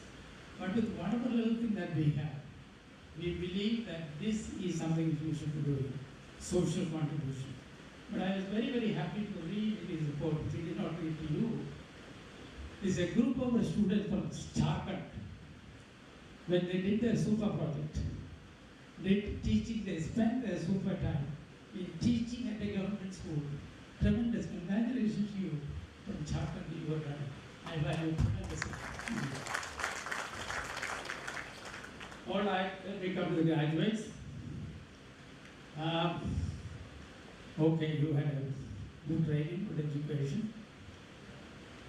but with whatever little thing that we have, we believe that this is something we should be doing, social contribution. But I was very, very happy to read his report, which he did not read to you. It's a group of students from Jharkhand. when they did their super project, they spent their super time in teaching at a government school. Tremendous. Congratulations to you from Jharkhand, you are done. I value tremendously. All right, let me come to the graduates. Okay, you had a good training, good education.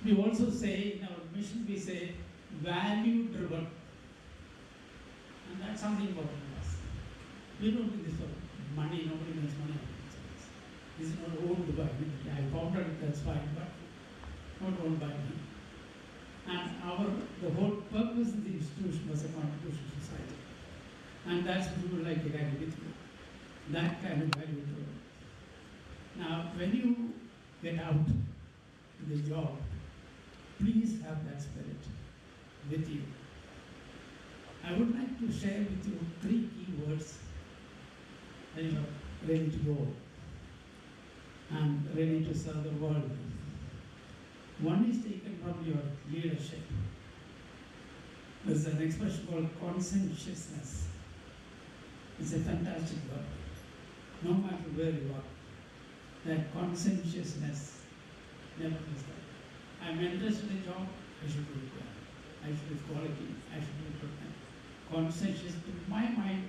We also say, in our mission, we say value driven. And that's something important to us. We don't do this for money, nobody makes money out of this. This is not owned by me. I founded it, that's fine, but not owned by me. And the whole purpose of the institution was a contribution to society. And that's what we would like to carry with you. That kind of value driven. Now, when you get out to the job, please have that spirit with you. I would like to share with you 3 key words when you are ready to go and ready to serve the world. One is taken from your leadership. There's an expression called conscientiousness. It's a fantastic word. No matter where you are, that conscientiousness, never miss that. I'm interested in a job, I should do it well. I should do quality, I should do it well. Conscientious, to my mind,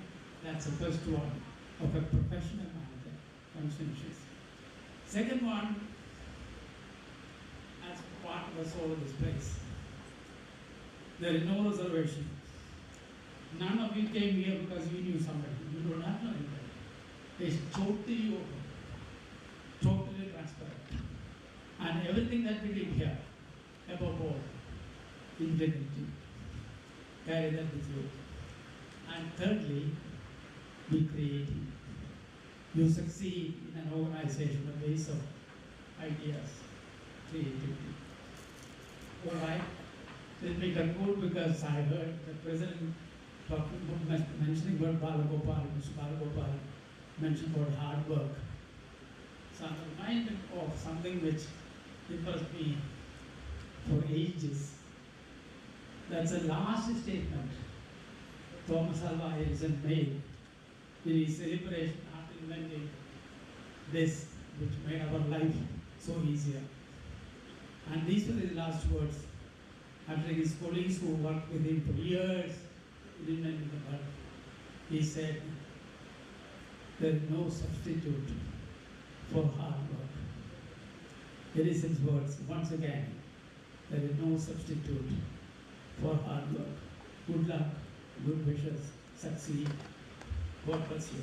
that's the first one of a professional manager, conscientious. Second one, as part of the soul of this place, there is no reservation. None of you came here because you knew somebody. You don't have to know anybody. It's totally open, totally transparent. And everything that we did here, above all, integrity. Carry that with you. And thirdly, be creative. You succeed in an organization on the base of ideas, creativity. All right? Let me conclude because I heard the president mentioning about Mr. Balagopal mentioned about hard work. So I'm reminded of something which impressed me for ages. That's the last statement Thomas Alva Edison made in his celebration after inventing this, which made our life so easier. And these were his last words after his colleagues who worked with him for years in inventing the bulb. He said, there is no substitute for hard work. Here is his words, once again, there is no substitute for hard work. Good luck, good wishes, succeed. God bless you.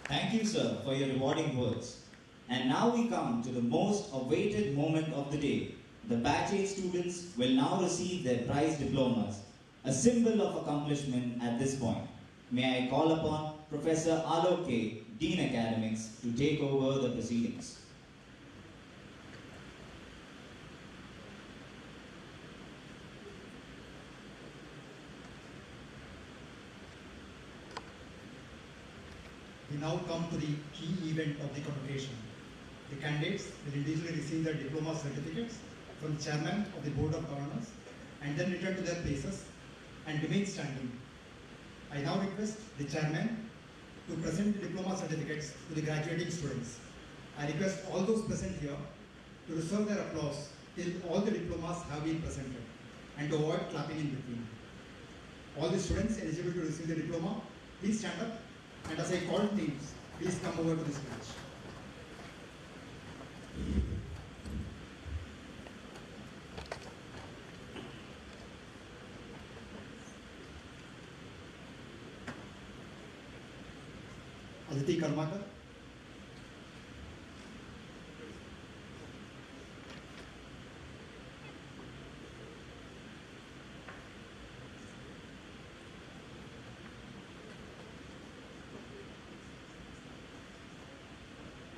Thank you, sir, for your rewarding words. And now we come to the most awaited moment of the day. The batch 8 students will now receive their prize diplomas, a symbol of accomplishment at this point. May I call upon Professor Alok K, Dean Academics, to take over the proceedings. We now come to the key event of the convocation. The candidates will individually receive their diploma certificates from the chairman of the Board of Governors and then return to their places and remain standing. I now request the chairman to present the diploma certificates to the graduating students. I request all those present here to reserve their applause till all the diplomas have been presented and to avoid clapping in between. All the students eligible to receive the diploma, please stand up, and as I call names, please come over to this stage. 𝚠𝚒𝚗𝚗𝚒𝚗𝚗,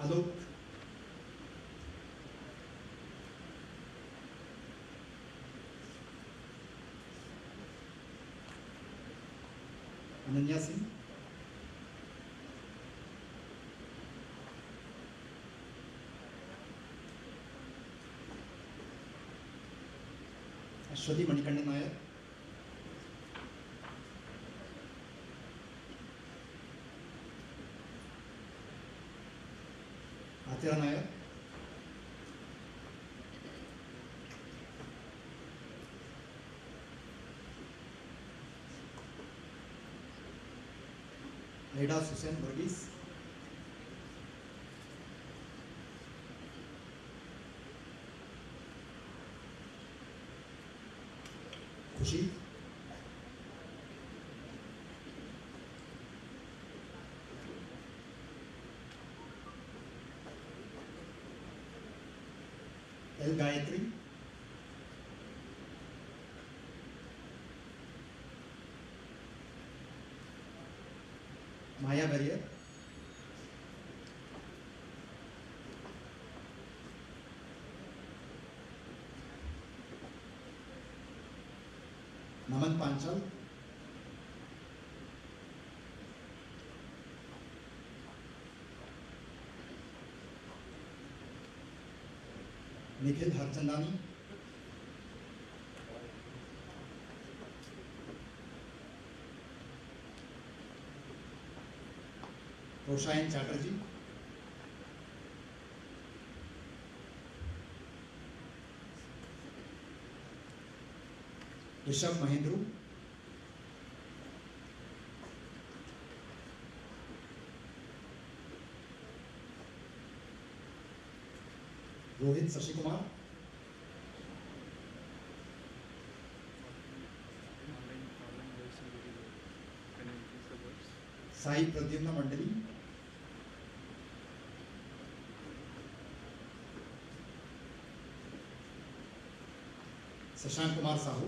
Alok, Ananya Singh, 𝚕𝚙𝚘 Nair, आतिरा Nair, 𝚘𝚘𝚗𝚟𝚑𝚑, खुशी, L Gayatri, माया barrier, नमन पांचाल, निखिल हरचंदानी, रोशायन चैटर्जी, ऋषभ महेंद्रू, रोहित शशि कुमार, साई प्रद्युम्न मंडली, Shashank Kumar Sahu,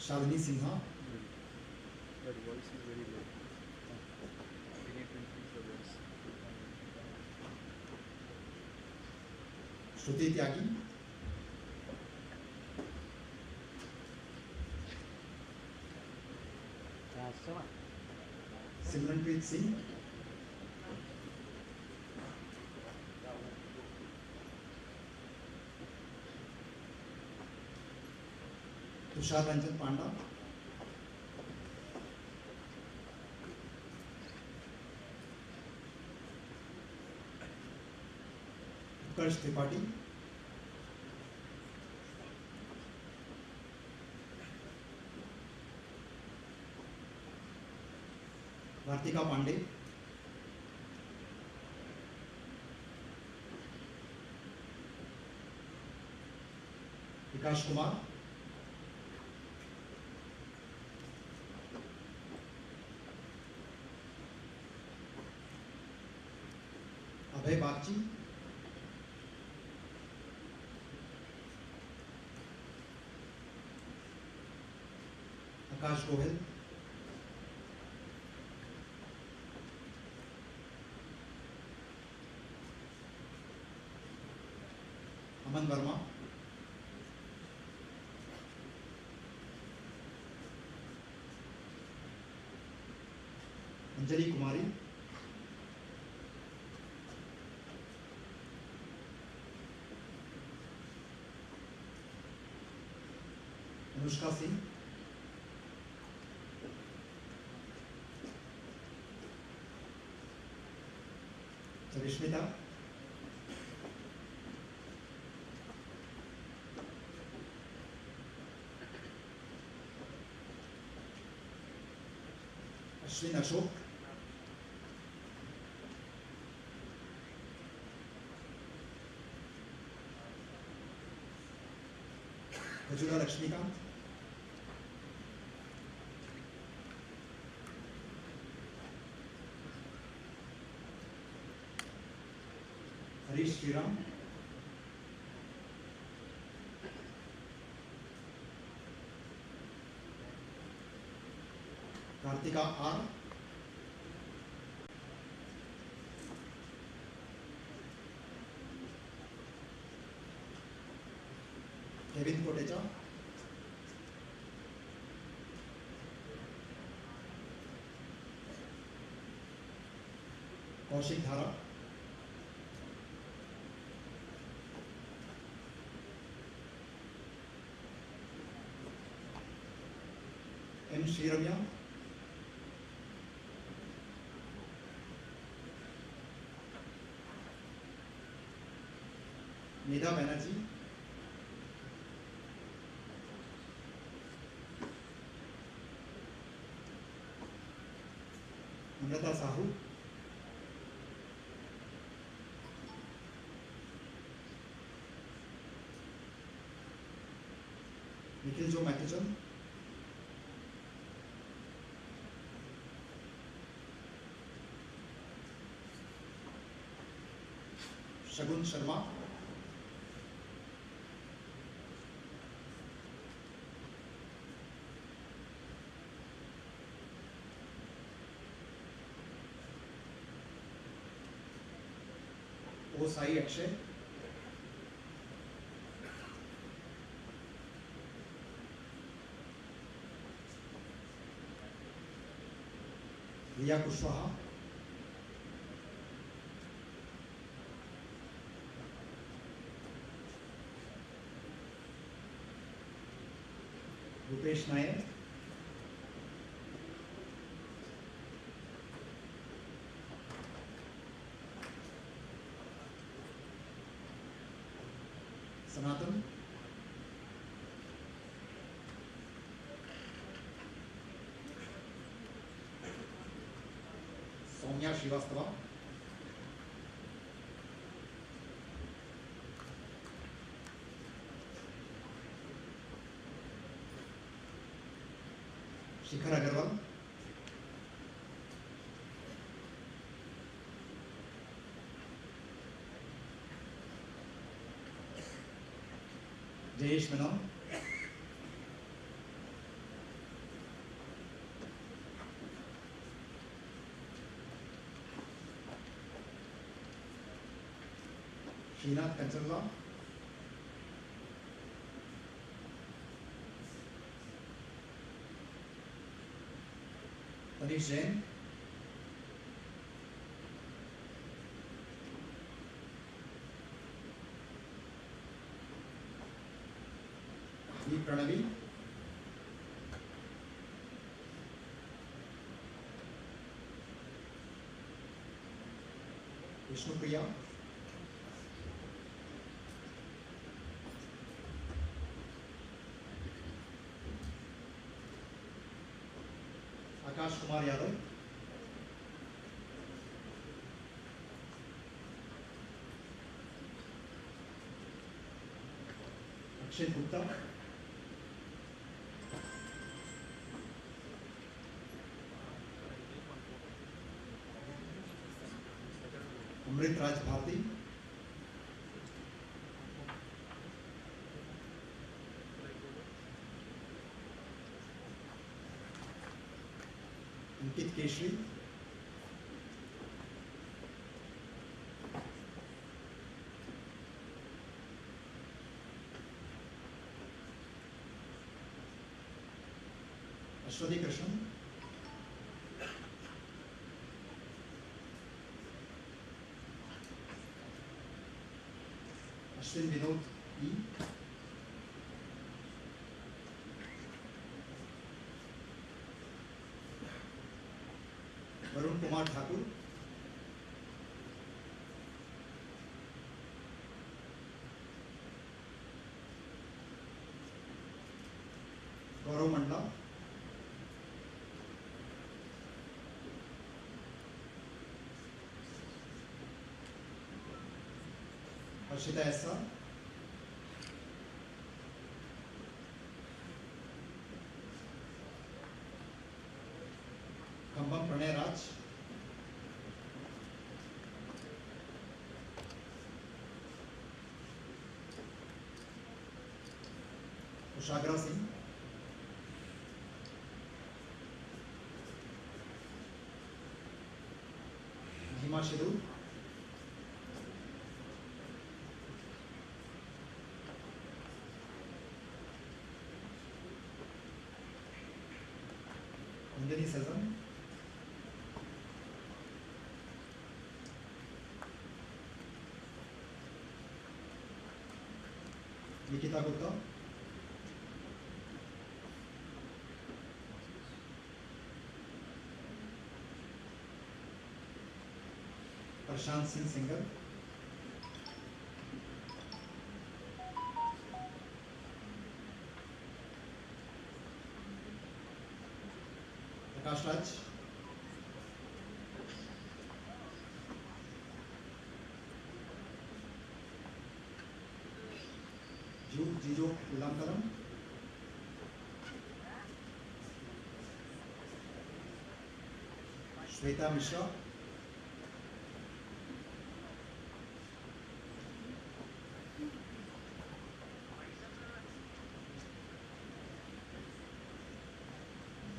Shalini Sinha, That voice is very low. We need to increase the voice. Shruti Tyagi, Simranpreet Singh, Tushar Ranjan Panda, Utkarsh Tripathi, Vartika Pandey, Vikas Kumar, Abhay Bagchi, Aakash Gohil, Aman Verma, Anjali Kumari, Anushka Singh, Charishmita, Ashwin Ashok, Rajula Lakshmikant, Harish Shriram, Kartika R, Kevin Kotecha, Kaushik Dhara, M Sriramya, Nidha Banerjee, Amrita Sahu, Nikhil Jo Mathewson, Shagun Sharma, O Sai Akshay, Riya Kushwaha, Rupesh Nair, Sanatan, Saumya Srivastava, Shikhar Agarwal, Jayesh Menon, Srinath Kanchanla, Tanish Jain, we Pranavi, Vishnupriya, Akash Kumar Yadav, Akshay Gupta, Amrit Raj Bharti, अंकित केशरी, अश्वती कृष्ण, अश्विन विनोद ई, वरुण कुमार ठाकुर, गौरव मंडला, हर्षिता एसा, खम्बम प्रणय राज, कुशाग्रा सिंह, महिमा Shirou, Anjali Sajjan, Shweta Gupta, Prashant Singh Singhal, Prakash Raj, Jijo Ulankaram, Shweta Mishra,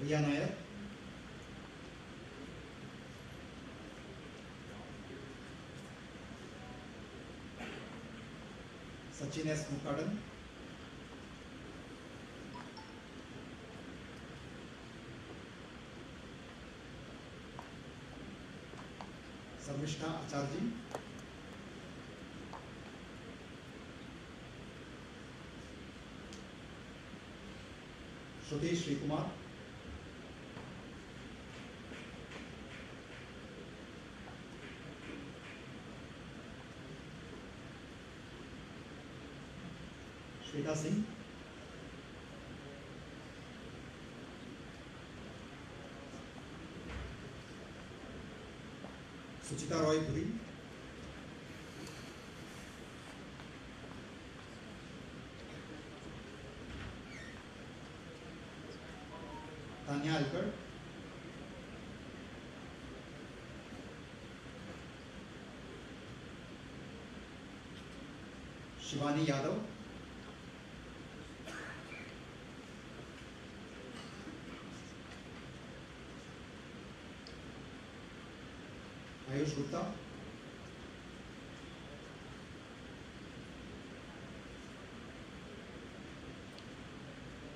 Riya Nair, Sachin S. Mukhadan, Sarmishta Acharji, Shruti Srikumar, Shweta Singh, Suchita Roy Puri, Tanya Alkar, Shivani Yadav, Ayush Gupta,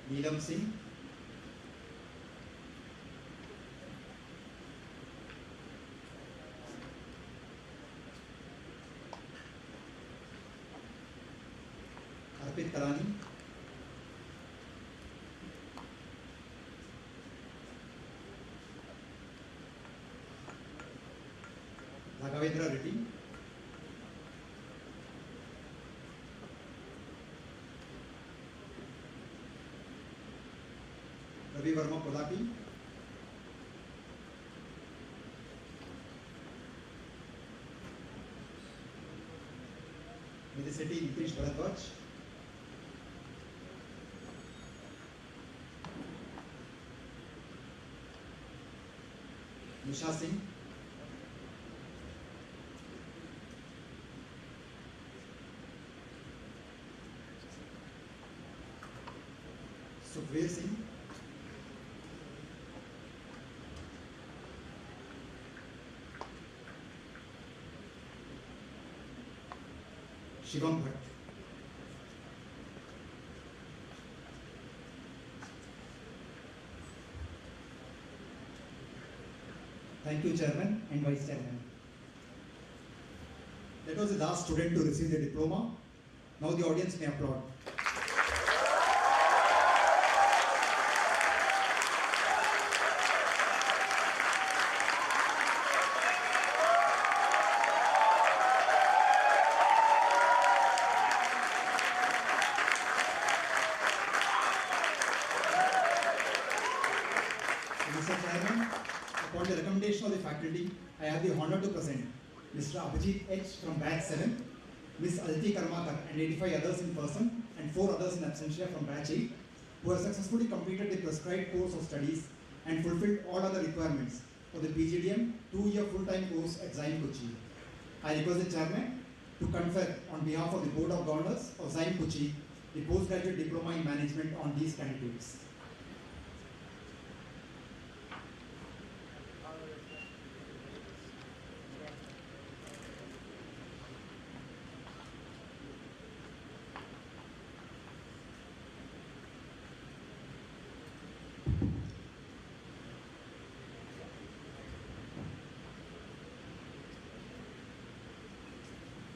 Neelam Singh, Arpit Karani, Raghavendra Reddy, Ravi Verma Kolati, Medicity Nitish Bharadwaj, Nisha Singh, Sukhveer Singh, Shivam Bhatt, Thank you, Chairman and Vice Chairman. That was the last student to receive the diploma. Now the audience may applaud. Mr. Chairman, upon the recommendation of the faculty, I have the honor to present Mr. 𝚑𝚗𝚒 from batch 7, Ms. Aditi Karmakar and 85 others in person and 4 others in absentia from batch 8, who have successfully completed the prescribed course of studies and fulfilled all other requirements for the PGDM 2-year full-time course at XIME Kochi. I request the Chairman to confer on behalf of the Board of Governors of XIME Kochi the postgraduate diploma in management on these candidates.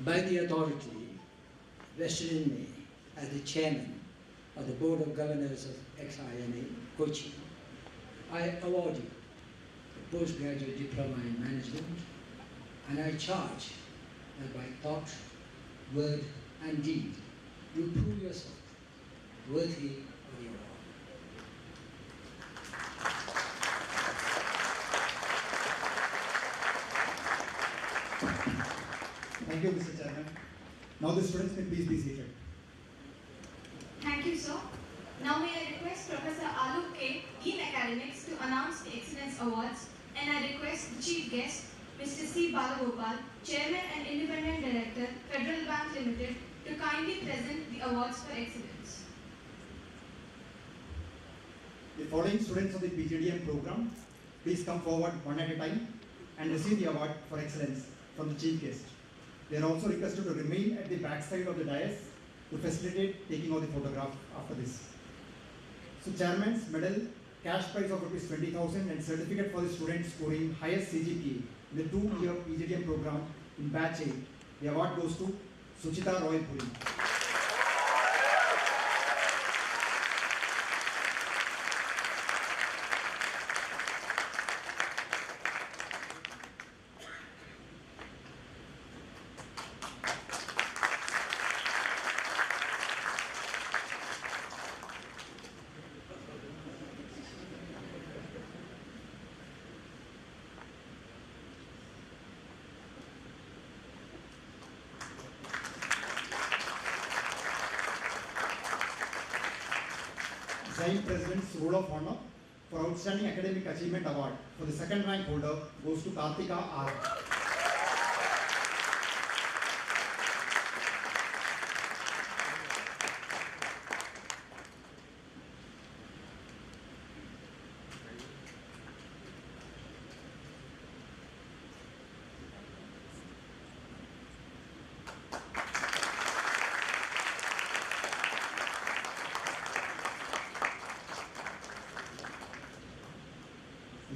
By the authority vested in me as the chairman of the Board of Governors of XIME, Kochi, I award you the postgraduate diploma in management, and I charge that by thought, word, and deed, you prove yourself worthy of the award. Thank you, Mr. Chairman. Now the students may please be seated. Thank you, sir. Now may I request Professor Alok K, Dean Academics, to announce the Excellence Awards, and I request the Chief Guest, Mr. 𝚂𝚑𝚑𝚒, Chairman and Independent Director, Federal Bank Limited, to kindly present the awards for excellence. The following students of the PGDM program, please come forward one at a time and receive the award for excellence from the Chief Guest. They are also requested to remain at the backside of the dais to facilitate taking of the photograph after this. So Chairman's medal, cash prize of ₹20,000 and certificate for the students scoring highest CGPA in the 2-year PGDM program in batch 8. The award goes to Suchita Roy Puri. XIME President's Role of Honor for Outstanding Academic Achievement Award for the second rank holder goes to Kartika R.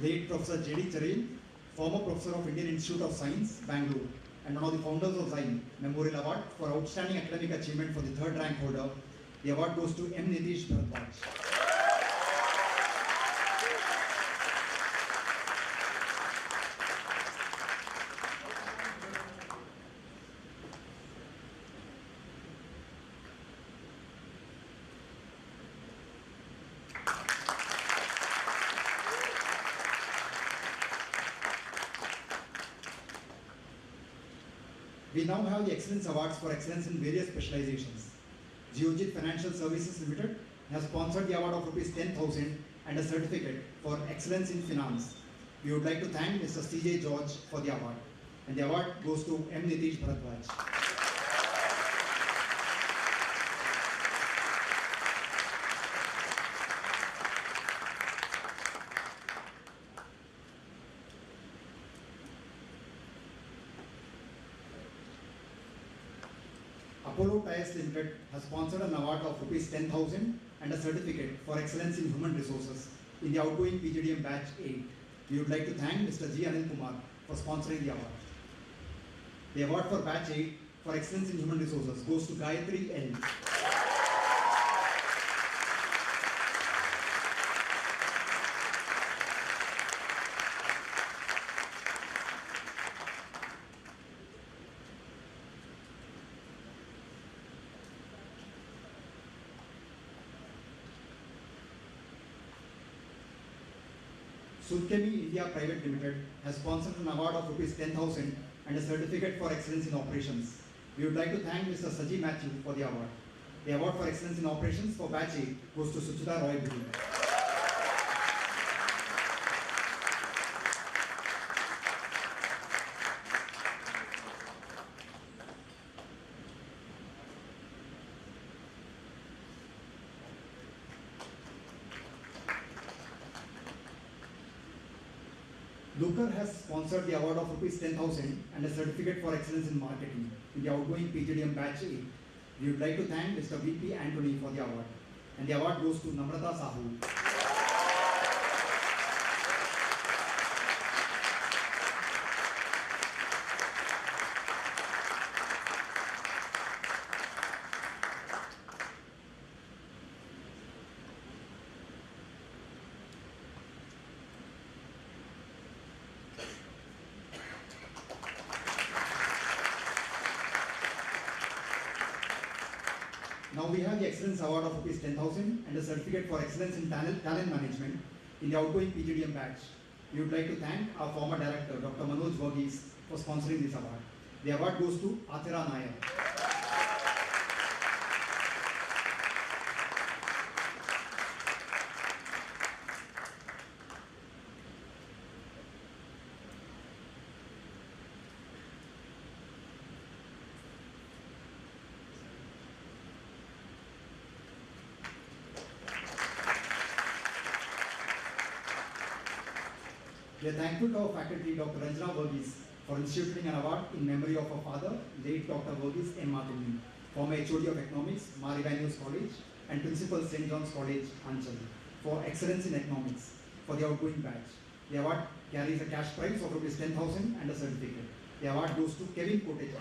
Late Professor 𝚘𝚘𝚗𝚘𝚘, former Professor of Indian Institute of Science, Bangalore, and one of the founders of XIME Memorial Award for Outstanding Academic Achievement for the third rank holder. The award goes to 𝚂𝚑𝚗𝚗𝚑𝚒. We now have the Excellence Awards for Excellence in various specializations. Geojit Financial Services Limited has sponsored the award of ₹10,000 and a certificate for Excellence in Finance. We would like to thank Mr. C.J. George for the award. And the award goes to 𝚂𝚑𝚗𝚑𝚒. Apollo Tyres Limited has sponsored an award of ₹10,000 and a certificate for excellence in human resources in the outgoing PGDM batch 8. We would like to thank Mr. G. Anil Kumar for sponsoring the award. The award for batch 8 for excellence in human resources goes to Gayatri L. 𝚘𝚘𝚗𝚘𝚗 India Private Limited has sponsored an award of ₹10,000 and a certificate for excellence in operations. We would like to thank Mr. Saji Matthew for the award. The award for excellence in operations for batch 8 goes to Suchita Roy Puri. Looker has sponsored the award of ₹10,000 and a certificate for excellence in marketing in the outgoing PGDM batch 8. We would like to thank Mr. V.P. Anthony for the award. And the award goes to Namrata Sahu. Now we have the Excellence Award of ₹10,000 and a certificate for excellence in talent management in the outgoing PGDM batch. We would like to thank our former director, Dr. 𝚘𝚘𝚑𝚒, for sponsoring this award. The award goes to Athira Nair. We are thankful to our faculty, Dr. Ranjana Verghese, for instituting an award in memory of her father, late Dr. Verghese M. Matulli, former HOD of Economics, Mar Ivanhoe College, and Principal St. John's College, Anchal, for excellence in economics for the outgoing batch. The award carries a cash prize of ₹10,000 and a certificate. The award goes to 𝚑𝚗𝚗𝚗𝚗.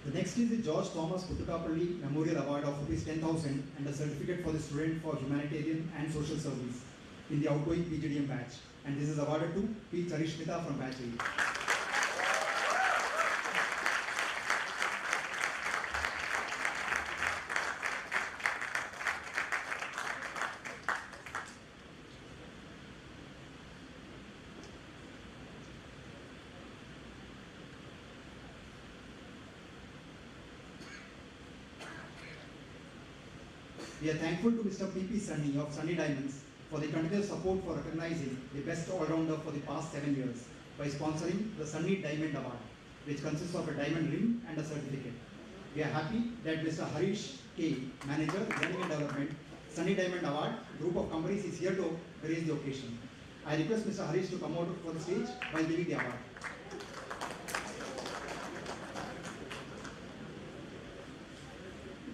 The next is the 𝚘𝚘𝚗𝚘𝚗 Memorial Award of ₹10,000 and a certificate for the student for humanitarian and social service in the outgoing PGDM batch. And this is awarded to P. Charishmita from batch 8. We are thankful to Mr. P.P. Sunny of Sunny Diamonds for the continuous support for recognizing the best all-rounder for the past 7 years by sponsoring the Sunny Diamond Award, which consists of a diamond ring and a certificate. We are happy that Mr. Harish K., Manager, Learning and Development, Sunny Diamond Award, group of companies is here to grace the occasion. I request Mr. Harish to come out for the stage while giving the award.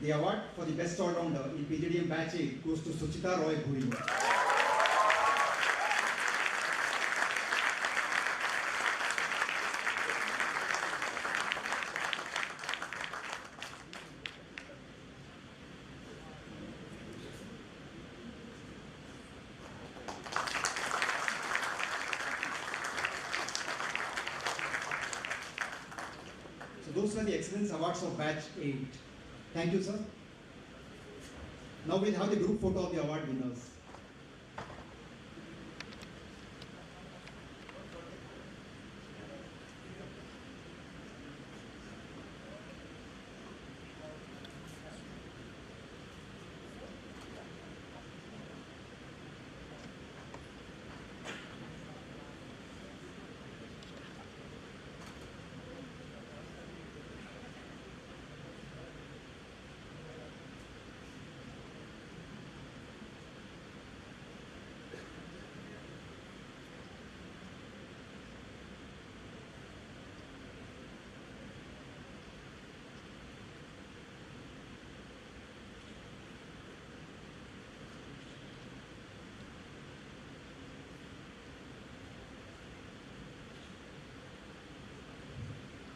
The award for the best all-rounder in PGDM batch 8 goes to Suchita Roy Bhuri. So those were the Excellence Awards of batch 8. Thank you, sir. Now we'll have the group photo of the award winners.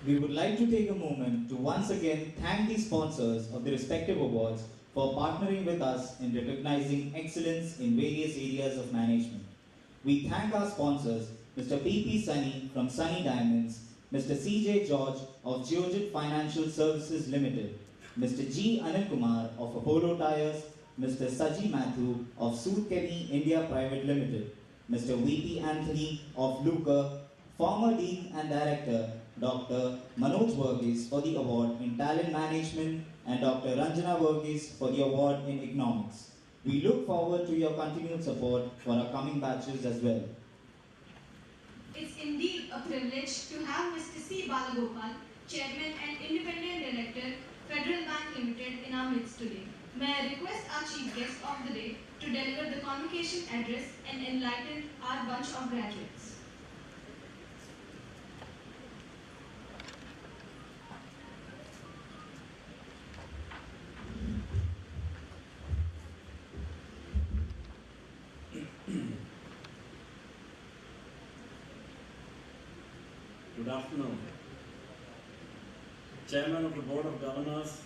We would like to take a moment to once again thank the sponsors of the respective awards for partnering with us in recognizing excellence in various areas of management. We thank our sponsors, Mr. P.P. Sunny from Sunny Diamonds, Mr. C.J. George of Geojit Financial Services Limited, Mr. G. Anil Kumar of Apollo Tyres, Mr. Saji Matthew of 𝚘𝚘𝚗𝚗𝚗 India Private Limited, Mr. V.P. Anthony of Luca, former Dean and Director Dr. 𝚘𝚘𝚗𝚗𝚗𝚗 for the award in talent management and Dr. Ranjana Verghese for the award in economics. We look forward to your continued support for our coming batches as well. It's indeed a privilege to have Mr. C. Balagopal, Chairman and Independent Director, Federal Bank Limited in our midst today. May I request our Chief Guest of the day to deliver the convocation address and enlighten our bunch of graduates. Good afternoon. Chairman of the Board of Governors,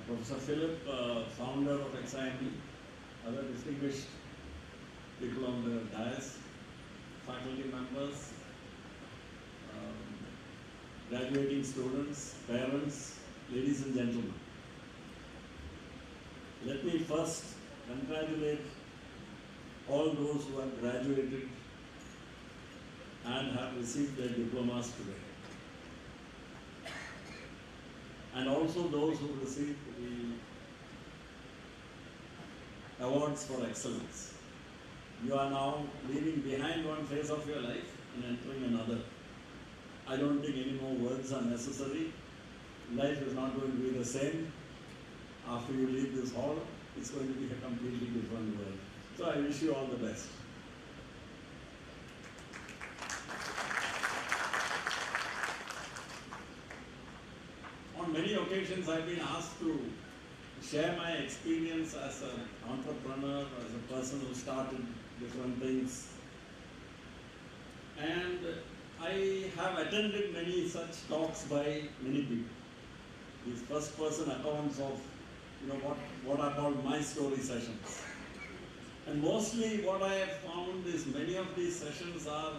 Professor Philip, founder of XIME, other distinguished people on the dais, faculty members, graduating students, parents, ladies and gentlemen. Let me first congratulate all those who have graduated and have received their diplomas today. And also those who received the awards for excellence. You are now leaving behind one phase of your life and entering another. I don't think any more words are necessary. Life is not going to be the same. After you leave this hall, it's going to be a completely different world. So I wish you all the best. On many occasions, I've been asked to share my experience as an entrepreneur, as a person who started different things. And I have attended many such talks by many people. These first-person accounts of what are called my story sessions. And mostly what I have found is many of these sessions are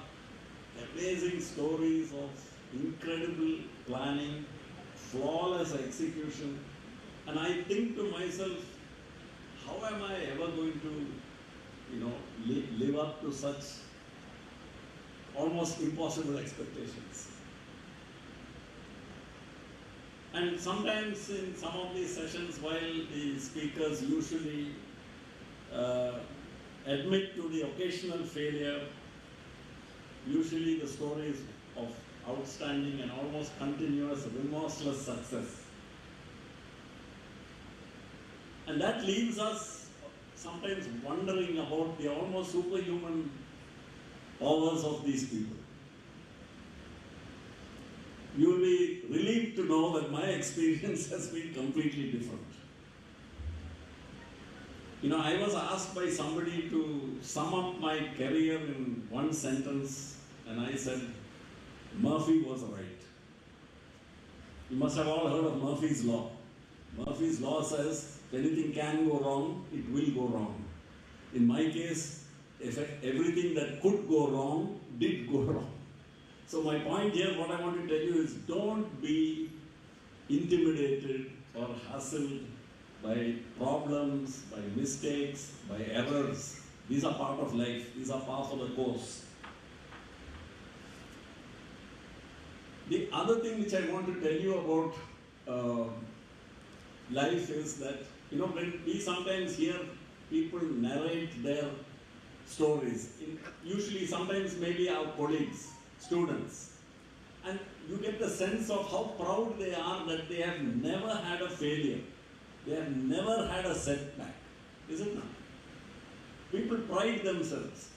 amazing stories of incredible planning, flawless execution, and I think to myself, how am I ever going to, live up to such almost impossible expectations? And sometimes in some of these sessions, while the speakers usually admit to the occasional failure, usually the stories of outstanding and almost continuous, remorseless success. And that leaves us sometimes wondering about the almost superhuman powers of these people. You will be relieved to know that my experience has been completely different. I was asked by somebody to sum up my career in one sentence, and I said, Murphy was right. You must have all heard of Murphy's Law. Murphy's Law says, if anything can go wrong, it will go wrong. In my case, everything that could go wrong, did go wrong. So my point here, what I want to tell you is, don't be intimidated or hustled by problems, by mistakes, by errors. These are part of life. These are part of the course. The other thing which I want to tell you about life is that, when we sometimes hear people narrate their stories, usually sometimes maybe our colleagues, students, and you get the sense of how proud they are that they have never had a failure. They have never had a setback. Is it not? People pride themselves.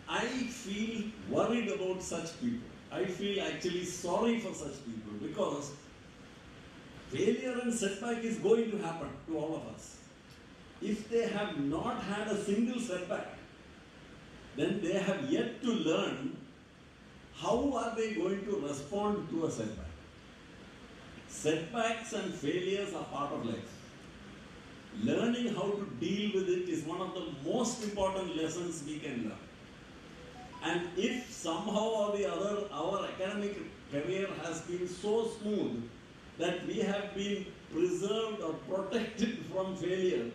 I feel worried about such people. I feel actually sorry for such people, because failure and setback is going to happen to all of us. If they have not had a single setback, then they have yet to learn how are they going to respond to a setback. Setbacks and failures are part of life. Learning how to deal with it is one of the most important lessons we can learn. And if somehow or the other our academic career has been so smooth that we have been preserved or protected from failure,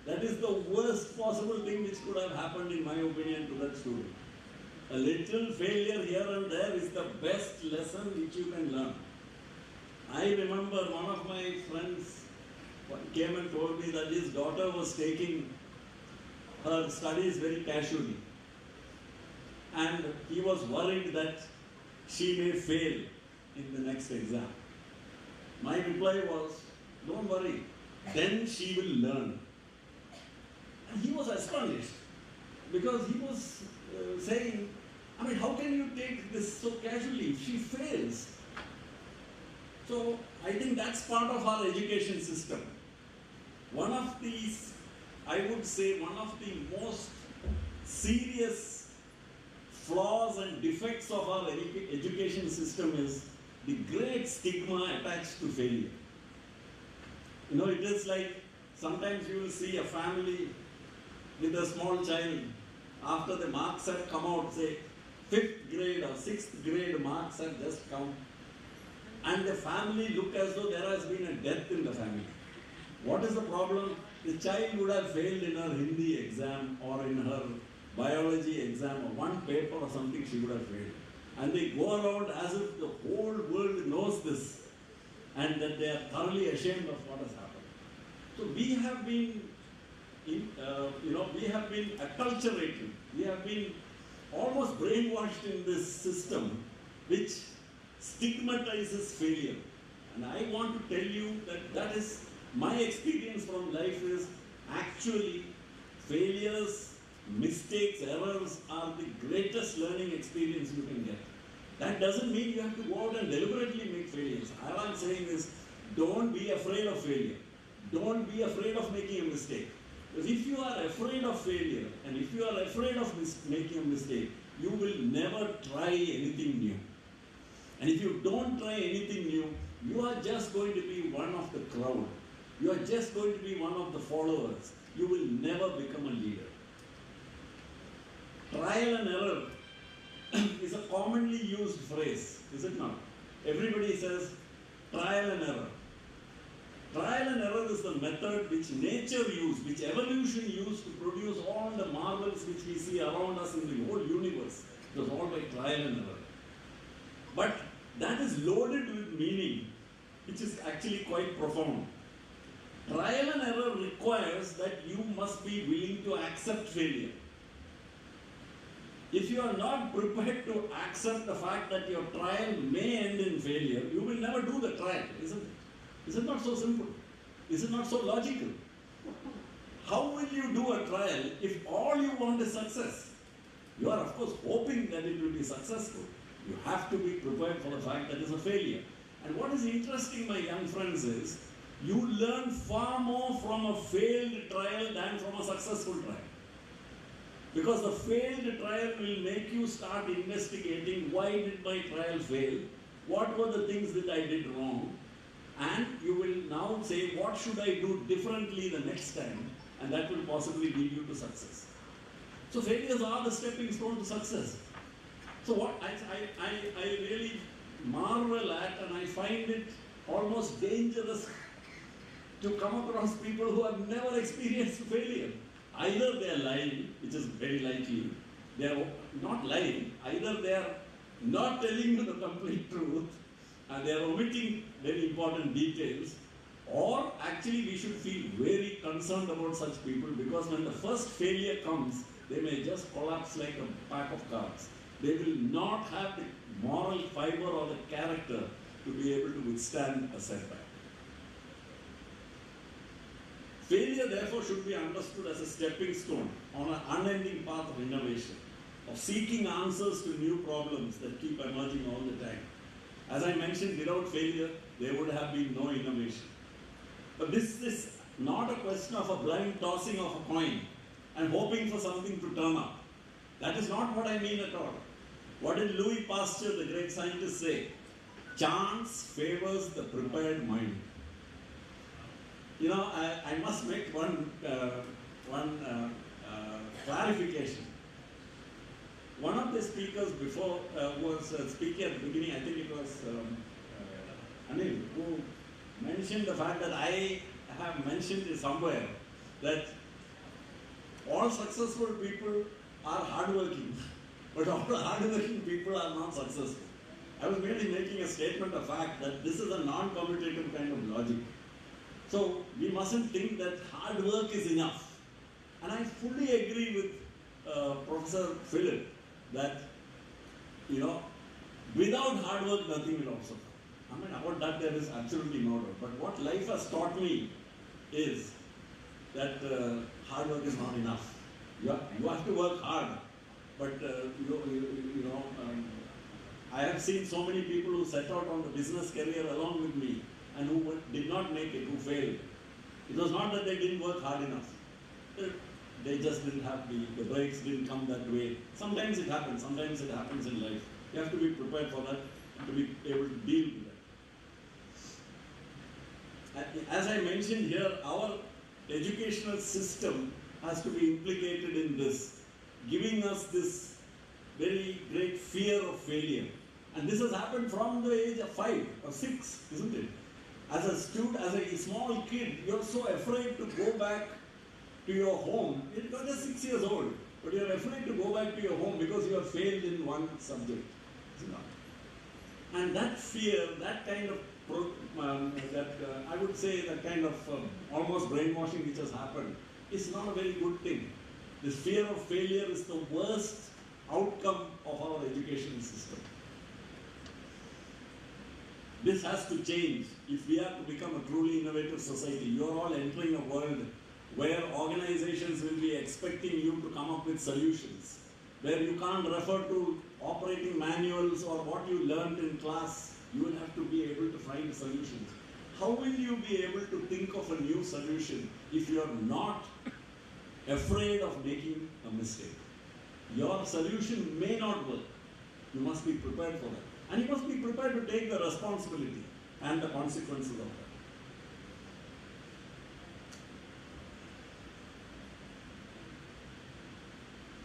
that is the worst possible thing which could have happened, in my opinion, to that student. A little failure here and there is the best lesson which you can learn. I remember one of my friends came and told me that his daughter was taking her studies very casually. And he was worried that she may fail in the next exam. My reply was, don't worry, then she will learn. And he was astonished, because he was saying, how can you take this so casually if she fails? So I think that's part of our education system. One of these, I would say, one of the most serious flaws and defects of our education system is the great stigma attached to failure. You know, it is like sometimes you will see a family with a small child, after the marks have come out, say 5th grade or 6th grade marks have just come, and the family look as though there has been a death in the family. What is the problem? The child would have failed in her Hindi exam or in her biology exam, or one paper or something she would have failed. And they go around as if the whole world knows this and that they are thoroughly ashamed of what has happened. So we have been, we have been acculturated, we have been almost brainwashed in this system which stigmatizes failure. And I want to tell you that that is my experience from life is actually failures, mistakes, errors are the greatest learning experience you can get. That doesn't mean you have to go out and deliberately make failures. All I'm saying is, don't be afraid of failure. Don't be afraid of making a mistake. Because if you are afraid of failure, and if you are afraid of making a mistake, you will never try anything new. And if you don't try anything new, you are just going to be one of the crowd. You are just going to be one of the followers. You will never become a leader. Trial and error is a commonly used phrase, is it not? Everybody says trial and error. Trial and error is the method which nature used, which evolution used to produce all the marvels which we see around us in the whole universe. It was all by trial and error. But that is loaded with meaning, which is actually quite profound. Trial and error requires that you must be willing to accept failure. If you are not prepared to accept the fact that your trial may end in failure, you will never do the trial, isn't it? Is it not so simple? Is it not so logical? How will you do a trial if all you want is success? You are, of course, hoping that it will be successful. You have to be prepared for the fact that it is a failure. And what is interesting, my young friends, is you learn far more from a failed trial than from a successful trial. Because the failed trial will make you start investigating why did my trial fail, what were the things that I did wrong, and you will now say what should I do differently the next time, and that will possibly lead you to success. So failures are the stepping stone to success. So what I really marvel at, and I find it almost dangerous to come across people who have never experienced failure. Either they are lying, which is very likely, they are not lying, either they are not telling you the complete truth, and they are omitting very important details, or actually we should feel very concerned about such people, because when the first failure comes, they may just collapse like a pack of cards. They will not have the moral fiber or the character to be able to withstand a setback. Failure, therefore, should be understood as a stepping stone on an unending path of innovation, of seeking answers to new problems that keep emerging all the time. As I mentioned, without failure, there would have been no innovation. But this is not a question of a blind tossing of a coin and hoping for something to turn up. That is not what I mean at all. What did Louis Pasteur, the great scientist, say? Chance favors the prepared mind. You know, I must make one clarification. One of the speakers before was speaking at the beginning, I think it was Anil, who mentioned the fact that I have mentioned it somewhere, that all successful people are hardworking, but all hardworking people are not successful. I was merely making a statement of fact that this is a non-commutative kind of logic. So we mustn't think that hard work is enough. And I fully agree with Professor Philip that, you know, without hard work, nothing will also come. I mean, about that there is absolutely no doubt. But what life has taught me is that hard work is not enough. You have to work hard. But, I have seen so many people who set out on the business career along with me and who did not make it, who failed. It was not that they didn't work hard enough. they just didn't have the breaks didn't come that way. Sometimes it happens in life. You have to be prepared for that, to be able to deal with that. As I mentioned here, our educational system has to be implicated in this, giving us this very great fear of failure. And this has happened from the age of 5 or 6, isn't it? As a student, as a small kid, you're so afraid to go back to your home. You're just 6 years old, but you're afraid to go back to your home because you have failed in one subject. And that fear, that kind of, I would say that kind of almost brainwashing which has happened, is not a very good thing. This fear of failure is the worst outcome of our education system. This has to change if we are to become a truly innovative society. You are all entering a world where organizations will be expecting you to come up with solutions, where you can't refer to operating manuals or what you learned in class. You will have to be able to find solutions. How will you be able to think of a new solution if you are not afraid of making a mistake? Your solution may not work. You must be prepared for that. And you must be prepared to take the responsibility and the consequences of that.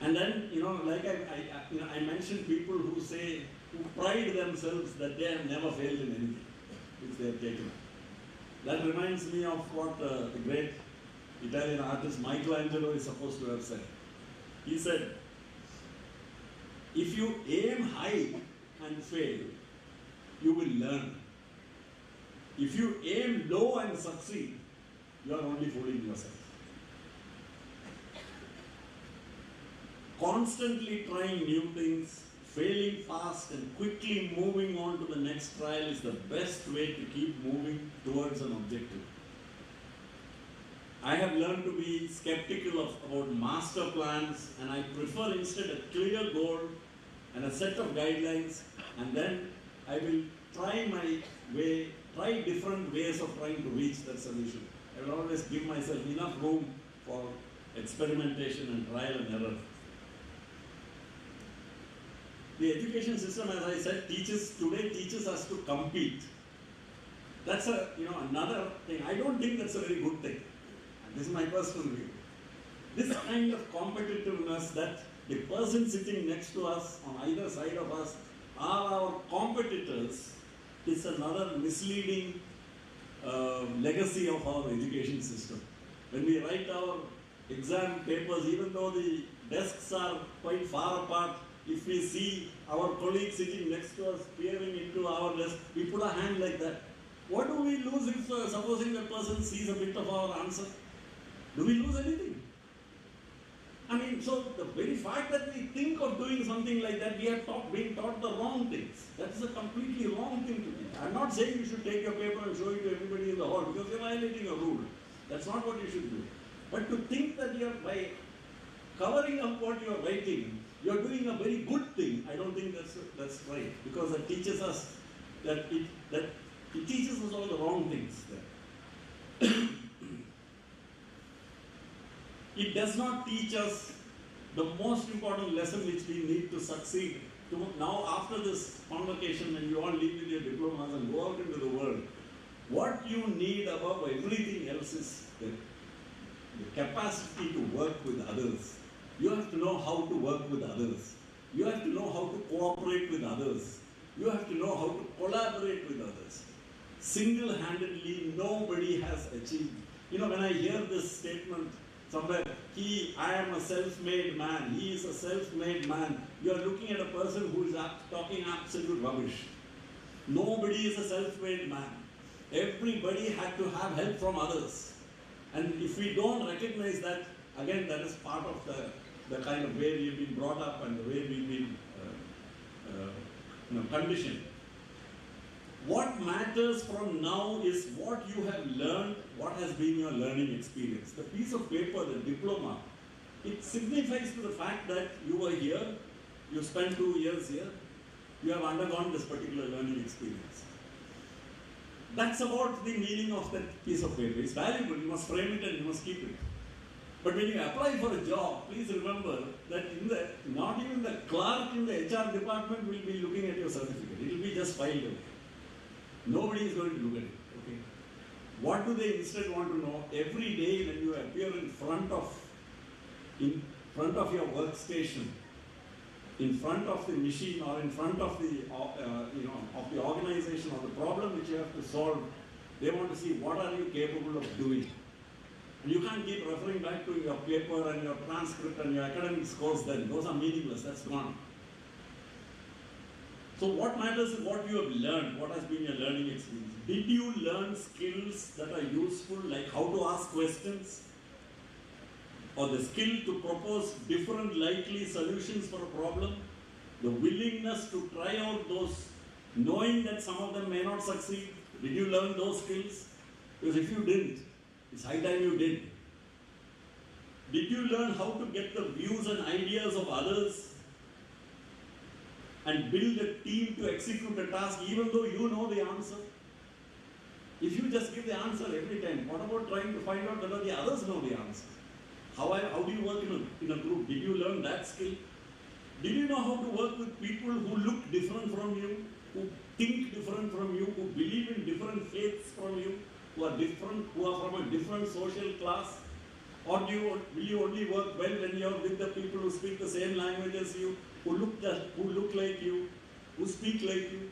And then, like I mentioned, people who say, who pride themselves that they have never failed in anything which they have taken. That reminds me of what the great Italian artist Michelangelo is supposed to have said. He said, if you aim high and fail, you will learn. If you aim low and succeed, you are only fooling yourself. Constantly trying new things, failing fast and quickly moving on to the next trial is the best way to keep moving towards an objective. I have learned to be skeptical about master plans, and I prefer instead a clear goal and a set of guidelines, and then I will try different ways of trying to reach that solution. I will always give myself enough room for experimentation and trial and error. The education system, as I said, today teaches us to compete. That's another thing. I don't think that's a very good thing. This is my personal view. This kind of competitiveness that the person sitting next to us on either side of us are our competitors is another misleading legacy of our education system. When we write our exam papers, even though the desks are quite far apart, if we see our colleague sitting next to us peering into our desk, we put a hand like that. What do we lose if supposing the person sees a bit of our answer? Do we lose anything? I mean, so the very fact that we think of doing something like that, we are being taught the wrong things. That is a completely wrong thing to do. I'm not saying you should take your paper and show it to everybody in the hall because you're violating a rule. That's not what you should do. But to think that by covering up what you're writing, you're doing a very good thing, I don't think that's right. Because it teaches us it teaches us all the wrong things there. It does not teach us the most important lesson which we need to succeed. Now, after this convocation, when you all leave with your diplomas and go out into the world, what you need above everything else is the capacity to work with others. You have to know how to work with others. You have to know how to cooperate with others. You have to know how to collaborate with others. Single-handedly, nobody has achieved. When I hear this statement somewhere, I am a self-made man, he is a self-made man, you are looking at a person who is talking absolute rubbish. Nobody is a self-made man. Everybody had to have help from others. And if we don't recognize that, again, that is part of the kind of way we've been brought up and the way we've been conditioned. What matters from now is what you have learned, what has been your learning experience. The piece of paper, the diploma, it signifies to the fact that you were here, you spent 2 years here, you have undergone this particular learning experience. That's about the meaning of that piece of paper. It's valuable, you must frame it and you must keep it. But when you apply for a job, please remember that not even the clerk in the HR department will be looking at your certificate. It will be just filed away. Nobody is going to look at it. Okay. What do they instead want to know? Every day when you appear in front of your workstation, in front of the machine, or in front of the of the organization or the problem which you have to solve, they want to see what are you capable of doing. And you can't keep referring back to your paper and your transcript and your academic scores then. Those are meaningless, that's gone. So what matters is what you have learned, what has been your learning experience. Did you learn skills that are useful, like how to ask questions? Or the skill to propose different likely solutions for a problem? The willingness to try out those, knowing that some of them may not succeed. Did you learn those skills? Because if you didn't, it's high time you did. Did you learn how to get the views and ideas of others and build a team to execute a task even though you know the answer? If you just give the answer every time, what about trying to find out whether the others know the answer? How do you work in a group? Did you learn that skill? Did you know how to work with people who look different from you, who think different from you, who believe in different faiths from you, who are different, who are from a different social class? Or will you only work well when you are with the people who speak the same language as you, who look like you, who speak like you?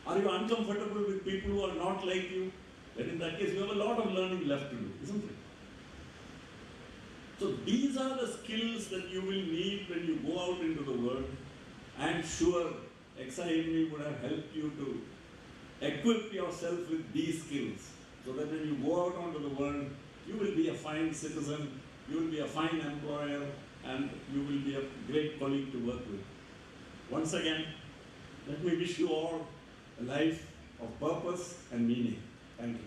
Are you uncomfortable with people who are not like you? Then in that case, you have a lot of learning left to do, isn't it? So these are the skills that you will need when you go out into the world. I am sure XIME would have helped you to equip yourself with these skills, so that when you go out onto the world, you will be a fine citizen, you will be a fine employer, and you will be a great colleague to work with. Once again, let me wish you all a life of purpose and meaning. Thank you.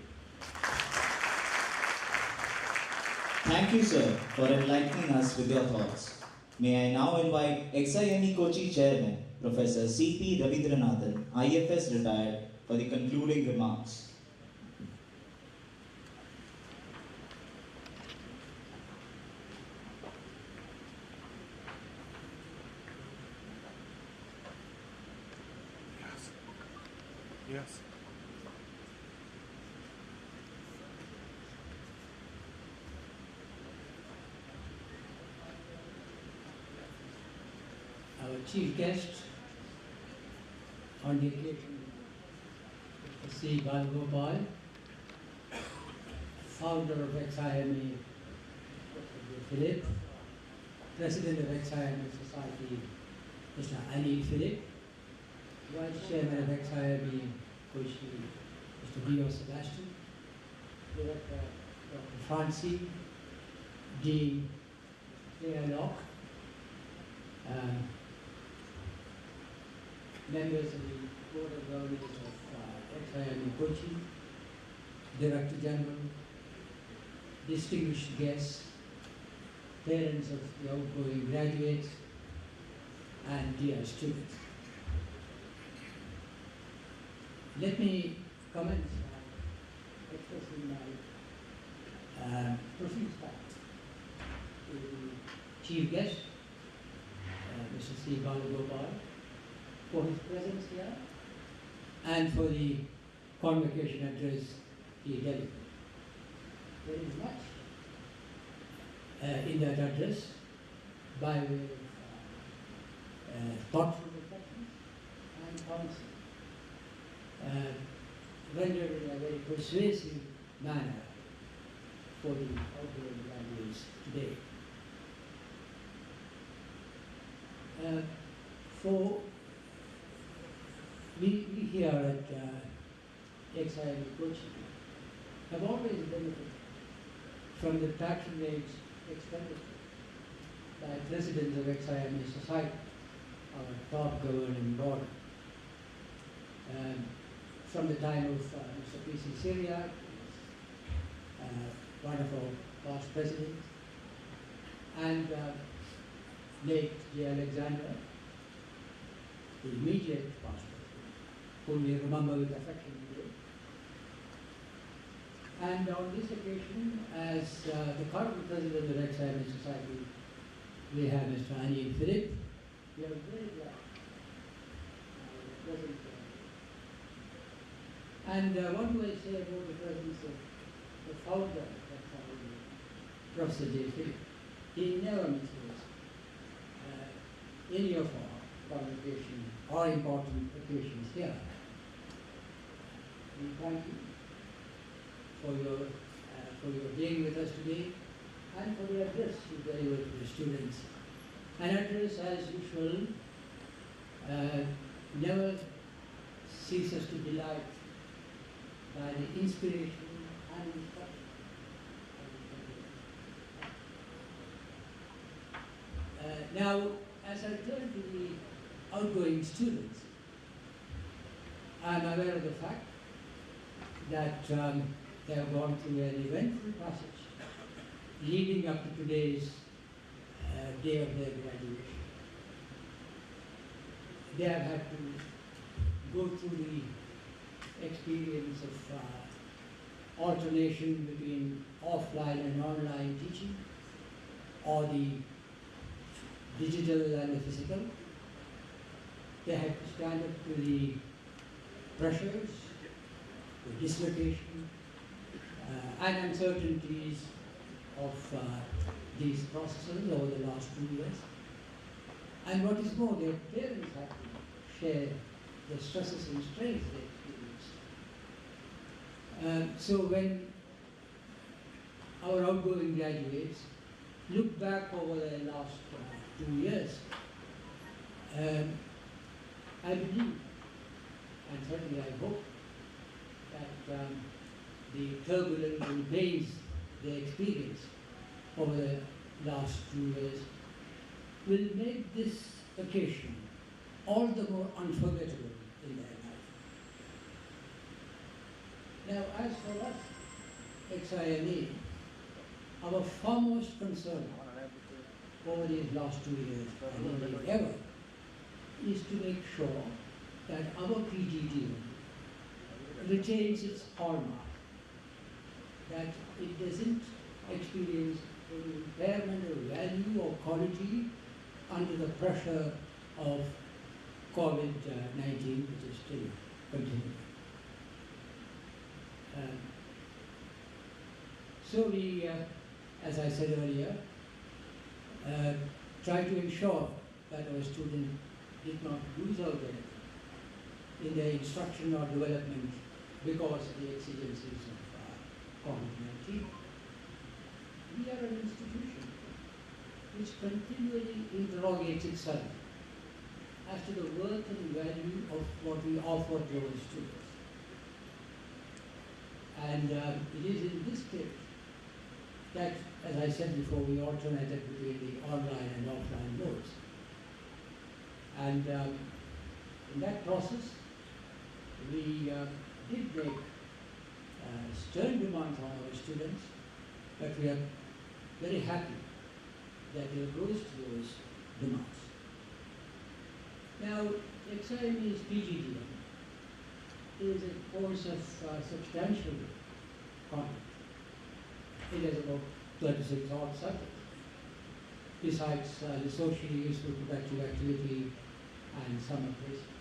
Thank you, sir, for enlightening us with your thoughts. May I now invite XIME Kochi Chairman, Professor C.P. Ravindranathan, IFS retired, for the concluding remarks. Yes. Our chief guest on the occasion of 𝚂𝚑𝚗𝚒, founder of XIME, Philip, president of XIME Society, Mr. Anil Philip, vice chairman of XIME Kochi, Mr. 𝚑𝚗𝚑𝚗𝚑, director Dr. Francie, Dean 𝚑𝚑𝚑𝚑𝚑𝚑, members of the Board of Governors of XIME Kochi, Director General, distinguished guests, parents of the outgoing graduates, and dear students. Let me commence by expressing my profound thanks to the chief guest, Mr. 𝚂𝚑𝚗𝚒, for his presence here and for the convocation address he delivered. There is much in that address by way of thoughtful reflections and counsel, rendered in a very persuasive manner for the outgoing graduates today. We here at XIME Kochi have always benefited from the patronage extended by presidents of XIME Society, our top governing body. From the time of Mr. P.C. Syriac, one of our past presidents, and late 𝚂𝚑𝚗𝚗𝚑𝚗𝚑, the immediate past president, whom we remember with affection today. And on this occasion, as the current president of the XIME Society, we have Mr. Anil Philip. We are very glad present here. And what do I say about the presence of the founder of XIME, Professor J. Philip? He never misses any of our congregation or important occasions here. We thank you for your being with us today and for the address you delivered to the students. An address, as usual, never ceases to delight by the inspiration and instruction. Now, as I turn to the outgoing students, I am aware of the fact that they have gone through an eventful passage leading up to today's day of their graduation. They have had to go through the experience of alternation between offline and online teaching, or the digital and the physical. They had to stand up to the pressures, the dislocation, and uncertainties of these processes over the last 2 years. And what is more, their parents have to share the stresses and strains they experienced. So when our outgoing graduates look back over the last 2 years, I believe, and certainly I hope, that the turbulence and pains they experienced over the last 2 years will make this occasion all the more unforgettable in their life. Now, as for us, XIME, our foremost concern over these last 2 years, and indeed ever, is to make sure that our PGT retains its hallmark, that it doesn't experience any impairment of value or quality under the pressure of COVID-19, which is still continuing. So we, as I said earlier, try to ensure that our students did not lose out in their instruction or development because of the exigencies of COVID-19. We are an institution which continually interrogates itself as to the worth and value of what we offer to our students. And it is in this spirit that, as I said before, we alternated between the online and offline modes. And in that process, we did make stern demands on our students, but we are very happy that they rose to those demands. Now, XIME's PGDM is a course of substantial content. It has about 36 odd subjects, besides the socially useful productive activity and summer placement.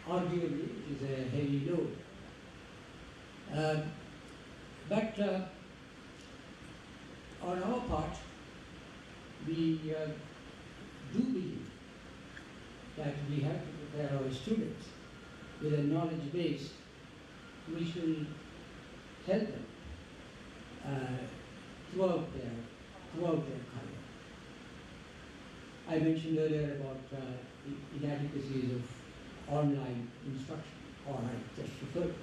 Arguably, it is a heavy load. But on our part, we do believe that we have to prepare our students with a knowledge base which will help them throughout their career. I mentioned earlier about the inadequacies of online instruction, or I just referred to.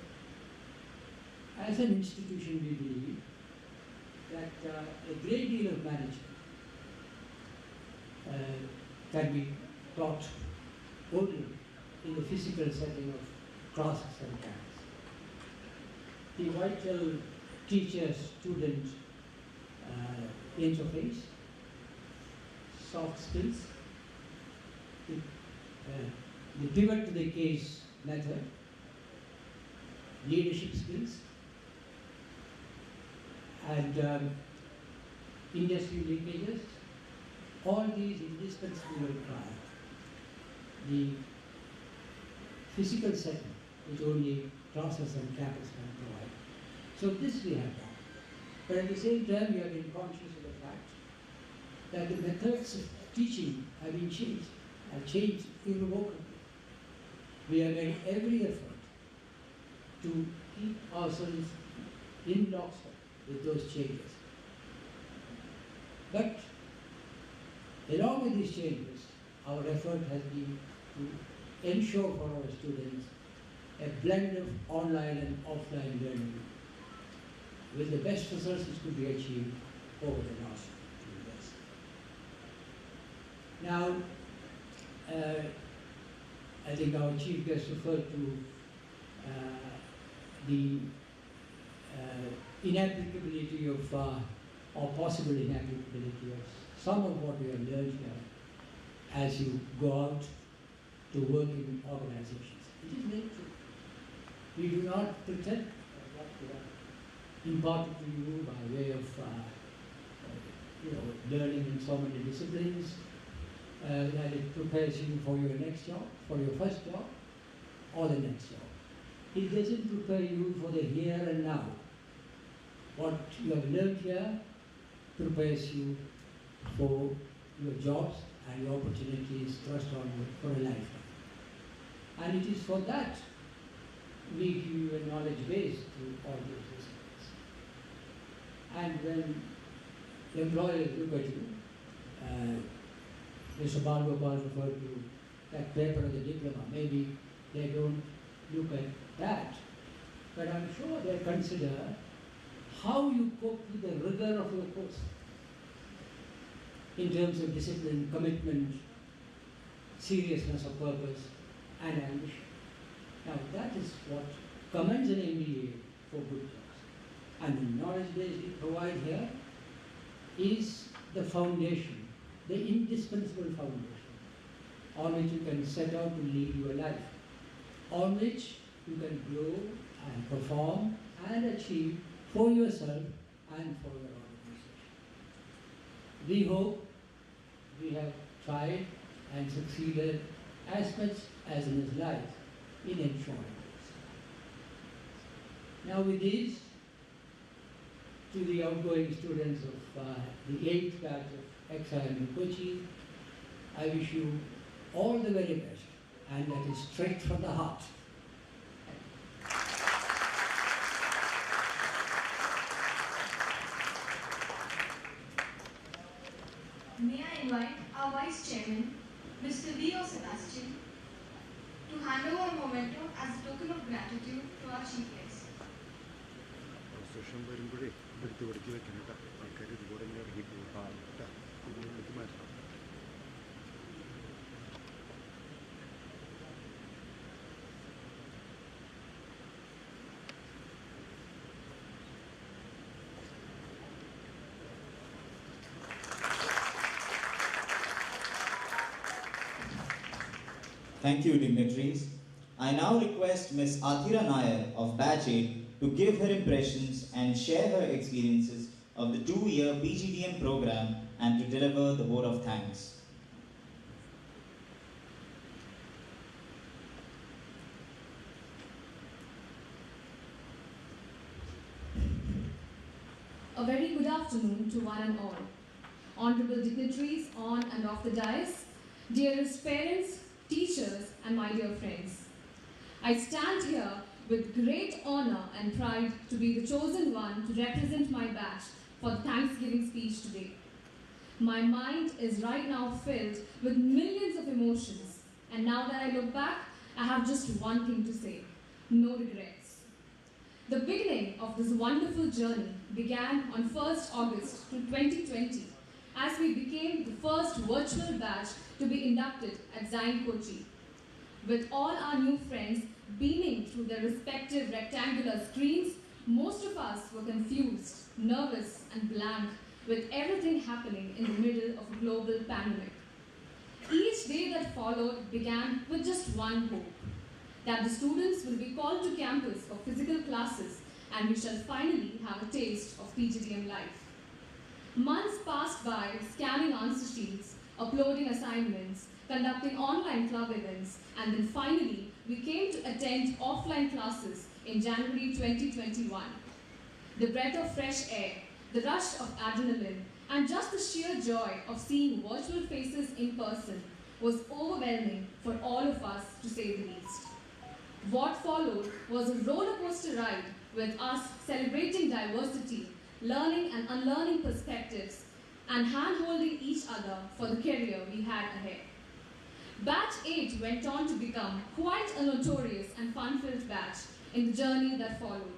As an institution, we believe that a great deal of management can be taught only in the physical setting of classes and camps. The vital teacher-student interface, soft skills, the pivot to the case method, leadership skills, and industry linkages, all these indispensable require the physical setting which only classes and campus can provide. So this we have done. But at the same time, we have been conscious of the fact that the methods of teaching have been changed, irrevocably. We have made every effort to keep ourselves in lockstep with those changes. But along with these changes, our effort has been to ensure for our students a blend of online and offline learning with the best results which could be achieved over the last 2 years. Now, I think our chief guest referred to the inapplicability of, or possible inapplicability of some of what we have learned here as you go out to work in organizations. It is very true. We do not pretend what we have imparted to you by way of learning in so many disciplines, that it prepares you for your next job, for your first job, or the next job. It doesn't prepare you for the here and now. What you have learned here prepares you for your jobs and your opportunities thrust on you for a lifetime. And it is for that we give you a knowledge base through all these disciplines. And when employers look at you, Mr. 𝚑𝚘𝚑 referred to that paper of the diploma. Maybe they don't look at that, but I'm sure they consider how you cope with the rigor of your course in terms of discipline, commitment, seriousness of purpose, and ambition. Now that is what commends an MBA for good jobs. And the knowledge base we provide here is the foundation, the indispensable foundation, on which you can set out to lead your life, on which you can grow and perform and achieve for yourself and for your organization. We hope we have tried and succeeded as much as in his life in ensuring this. Now with this, to the outgoing students of the 8th batch of XIME Kochi, I wish you all the very best, and that is straight from the heart. May I invite our Vice Chairman, Mr. 𝚑𝚑𝚗 𝙺𝚘, to hand over a memento as a token of gratitude to our Chief Guest. Thank you, dignitaries. I now request Ms. Athira Nair of Batch 8 to give her impressions and share her experiences of the 2-year PGDM program and to deliver the vote of thanks. A very good afternoon to one and all. Honorable dignitaries on and off the dais, dearest parents, teachers, and my dear friends. I stand here with great honor and pride to be the chosen one to represent my batch for the Thanksgiving speech today. My mind is right now filled with millions of emotions, and now that I look back, I have just one thing to say: no regrets. The beginning of this wonderful journey began on 1st August 2020 as we became the first virtual batch to be inducted at XIME Kochi. With all our new friends beaming through their respective rectangular screens, most of us were confused, nervous, and blank with everything happening in the middle of a global pandemic. Each day that followed began with just one hope: that the students will be called to campus for physical classes and we shall finally have a taste of PGDM life. Months passed by scanning answer sheets, uploading assignments, conducting online club events, and then finally we came to attend offline classes in January 2021. The breath of fresh air, the rush of adrenaline, and just the sheer joy of seeing virtual faces in person was overwhelming for all of us, to say the least. What followed was a roller coaster ride with us celebrating diversity, learning and unlearning perspectives, and hand-holding each other for the career we had ahead. Batch 8 went on to become quite a notorious and fun-filled batch in the journey that followed.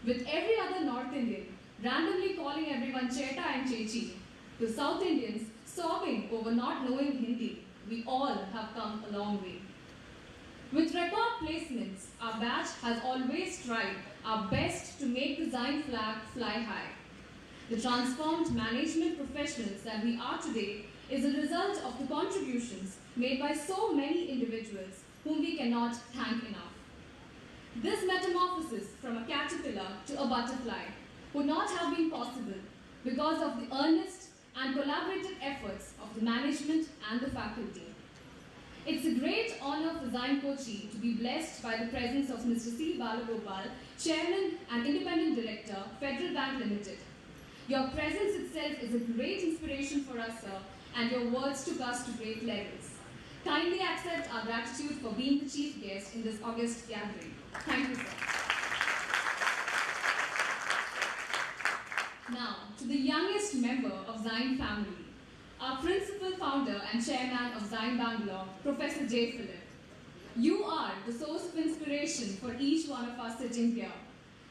With every other North Indian randomly calling everyone Cheta and Chechi, to South Indians sobbing over not knowing Hindi, we all have come a long way. With record placements, our batch has always tried our best to make the XIME flag fly high. The transformed management professionals that we are today is a result of the contributions made by so many individuals whom we cannot thank enough. This metamorphosis from a caterpillar to a butterfly would not have been possible because of the earnest and collaborative efforts of the management and the faculty. It's a great honor for XIME Kochi to be blessed by the presence of Mr. 𝚑𝚘𝚑𝚑, Chairman and Independent Director, Federal Bank Limited. Your presence itself is a great inspiration for us, sir, and your words took us to great levels. Kindly accept our gratitude for being the chief guest in this August gathering. Thank you, sir. Now, to the youngest member of XIME family, our principal founder and chairman of XIME Bangalore, Professor 𝚘𝚘𝚗𝚑. You are the source of inspiration for each one of us sitting here.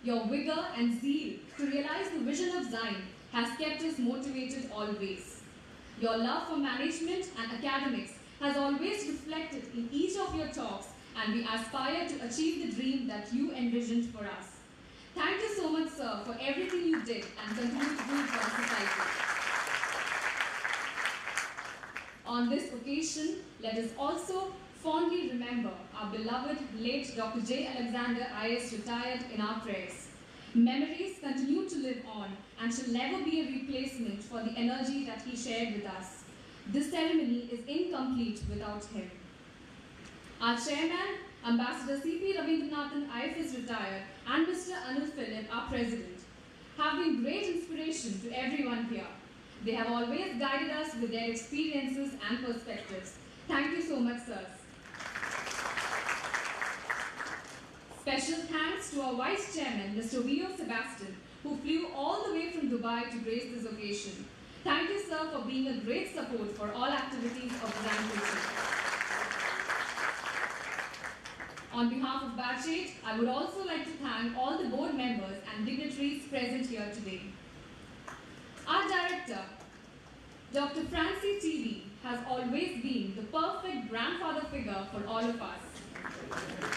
Your vigor and zeal to realize the vision of XIME has kept us motivated always. Your love for management and academics has always reflected in each of your talks, and we aspire to achieve the dream that you envisioned for us. Thank you so much, sir, for everything you did and continue to do for our society. On this occasion, let us also fondly remember our beloved late Dr. 𝚑𝚗𝚗𝚑 retired in our prayers. Memories continue to live on and shall never be a replacement for the energy that he shared with us. This ceremony is incomplete without him. Our chairman, Ambassador C.P. Ravindranathan IFS retired, and Mr. Anil Philip, our president, have been great inspiration to everyone here. They have always guided us with their experiences and perspectives. Thank you so much, sirs. Special thanks to our Vice Chairman, Mr. V.O. Sebastian, who flew all the way from Dubai to grace this occasion. Thank you, sir, for being a great support for all activities of the XIME Kochi. On behalf of Batch 8, I would also like to thank all the board members and dignitaries present here today. Our director, Dr. Francie TV, has always been the perfect grandfather figure for all of us.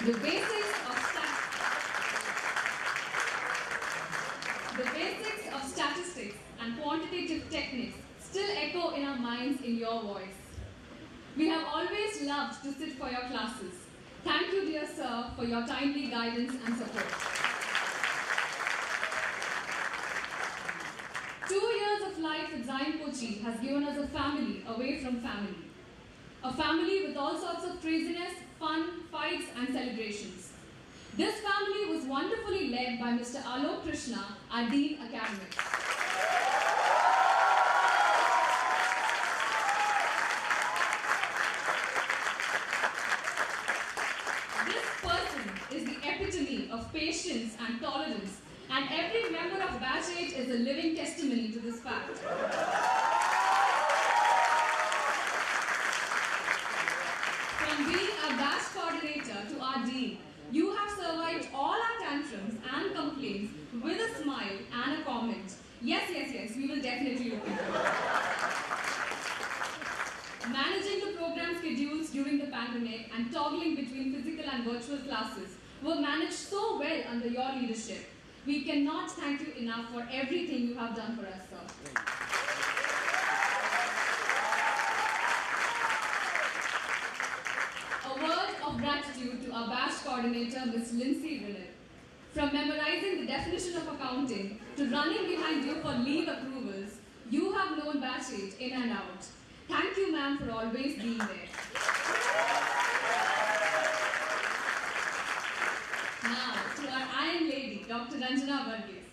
The basics of statistics and quantitative techniques still echo in our minds in your voice. We have always loved to sit for your classes. Thank you, dear sir, for your timely guidance and support. 2 years of life at XIME Kochi has given us a family away from family. A family with all sorts of craziness, fun, fights, and celebrations. This family was wonderfully led by Mr. Alok Krishna, our Dean Academics. This person is the epitome of patience and tolerance, and every member of Batch 8 is a living testimony to this fact. From being a batch coordinator to our dean, you have survived all our tantrums and complaints with a smile and a comment. Yes, yes, yes, we will definitely look into it. Managing the program schedules during the pandemic and toggling between physical and virtual classes were managed so well under your leadership. We cannot thank you enough for everything you have done for us, sir. A word of gratitude to our batch coordinator, Ms. Lindsay Renner. From memorizing the definition of accounting to running behind you for leave approvals, you have known batch 8 in and out. Thank you, ma'am, for always being there. Now, to our Iron Lady, Dr. Ranjana Varghese,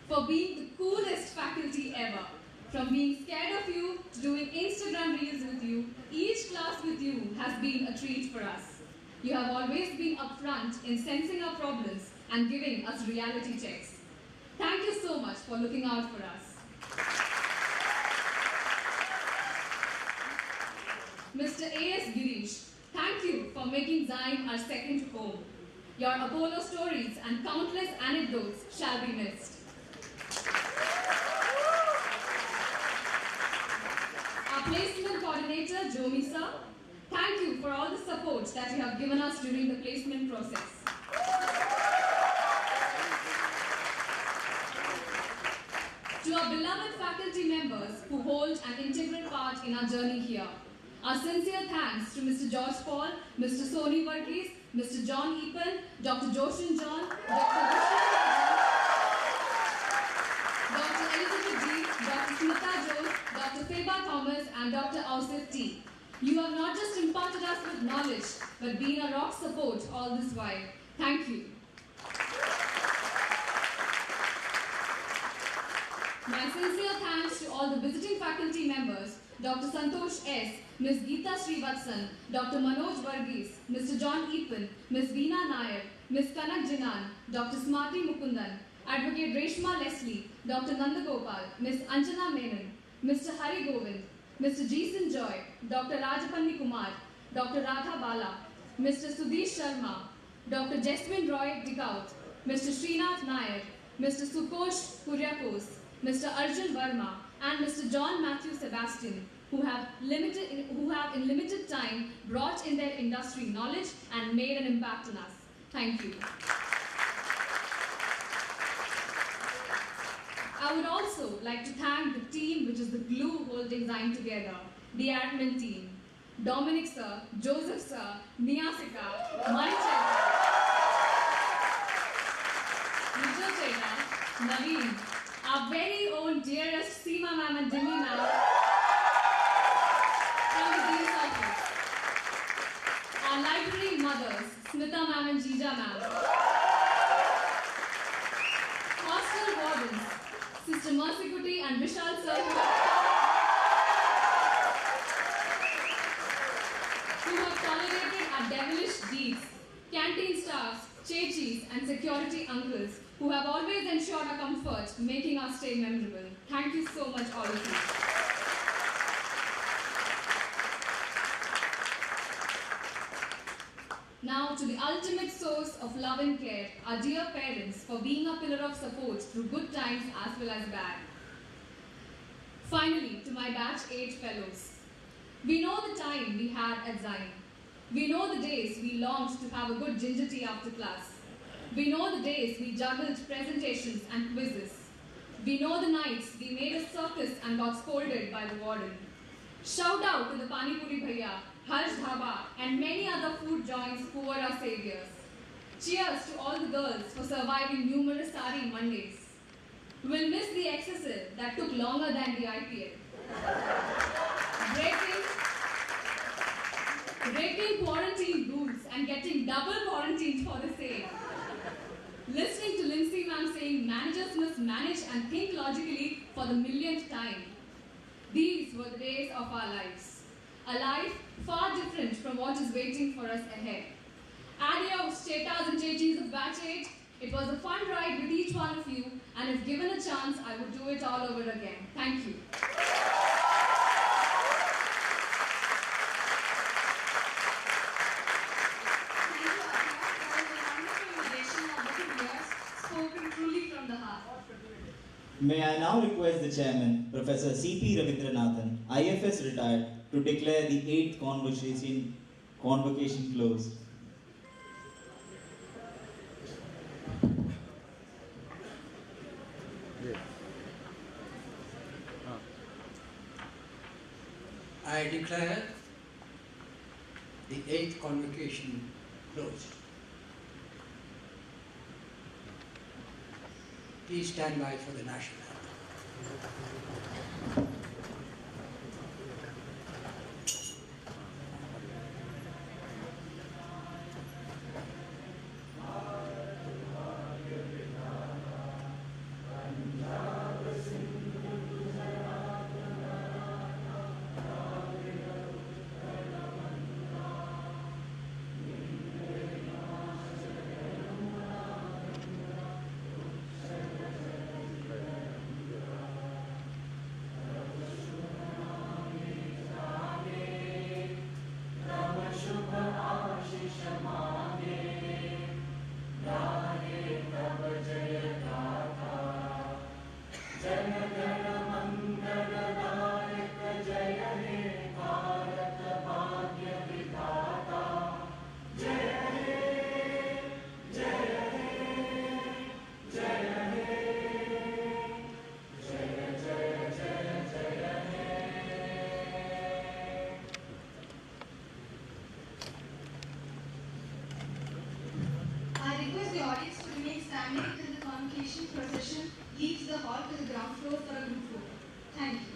for being the coolest faculty ever. From being scared of you to doing Instagram reels with you, each class with you has been a treat for us. You have always been upfront in sensing our problems and giving us reality checks. Thank you so much for looking out for us. Mr. A.S. Girish, thank you for making XIME our second home. Your Apollo stories and countless anecdotes shall be missed. Our placement coordinator, Jomi sir, thank you for all the support that you have given us during the placement process. To our beloved faculty members who hold an integral part in our journey here, our sincere thanks to Mr. George Paul, Mr. Soni Varghese, Mr. John Epen, Dr. 𝚘𝚗𝚗𝚜, Dr. Elizabeth G, Dr. Smita Jose, Dr. Feba Thomas, and Dr. Ausif T. You have not just imparted us with knowledge, but been a rock support all this while. Thank you. My sincere thanks to all the visiting faculty members, Dr. Santosh S, Ms. Geeta Srivatsan, Dr. Manoj Varghese, Mr. John Epen, Ms. Veena Nair, Ms. Kanak Jinan, Dr. Smarty Mukundan, Advocate Reshma Leslie, Dr. Nandagopal, Ms. Anjana Menon, Mr. Hari Govind, Mr. Jason Joy, Dr. Rajapanni Kumar, Dr. Radha Bala, Mr. Sudesh Sharma, Dr. Jasmine Roy Dikaut, Mr. Srinath Nair, Mr. Sukosh Kuryakos, Mr. Arjun Verma, and Mr. John Matthew Sebastian, who have in limited time brought in their industry knowledge and made an impact on us. Thank you. I would also like to thank the team which is the glue holding XIME together, the admin team, Dominic sir, Joseph sir, Niyasika, Manichak, Vijay Naveen, our very own dearest Seema ma'am and Dimmy ma'am from the Dean's office, our library mothers, Smita ma'am and Jija ma'am, hostel wardens, Sister Mercikuti and Vishal sir, who have tolerated our devilish deeds, canteen staffs, chechis and security uncles, who have always ensured our comfort, making our stay memorable. Thank you so much, all of you. Now to the ultimate source of love and care, our dear parents, for being a pillar of support through good times as well as bad. Finally, to my batch 8 fellows. We know the time we had at XIME. We know the days we longed to have a good ginger tea after class. We know the days we juggled presentations and quizzes. We know the nights we made a circus and got scolded by the warden. Shout out to the Pani Puri Bhaiya, Harsh Dhaba, and many other food joints who were our saviors. Cheers to all the girls for surviving numerous sari Mondays. We'll miss the excesses that took longer than the IPL. Breaking quarantine rules and getting double quarantined for the same. Listening to Lindsay ma'am saying managers must manage and think logically for the millionth time. These were the days of our lives. A life far different from what is waiting for us ahead. Adios, chetas and chechis of batch 8. It was a fun ride with each one of you, and if given a chance, I would do it all over again. Thank you. May I now request the chairman, Professor C.P. Ravindranathan, IFS retired, to declare the 8th convocation closed. I declare the 8th convocation closed. Please stand by for the national anthem. I request the audience to remain standing until the convocation procession leaves the hall to the ground floor for a group photo. Thank you.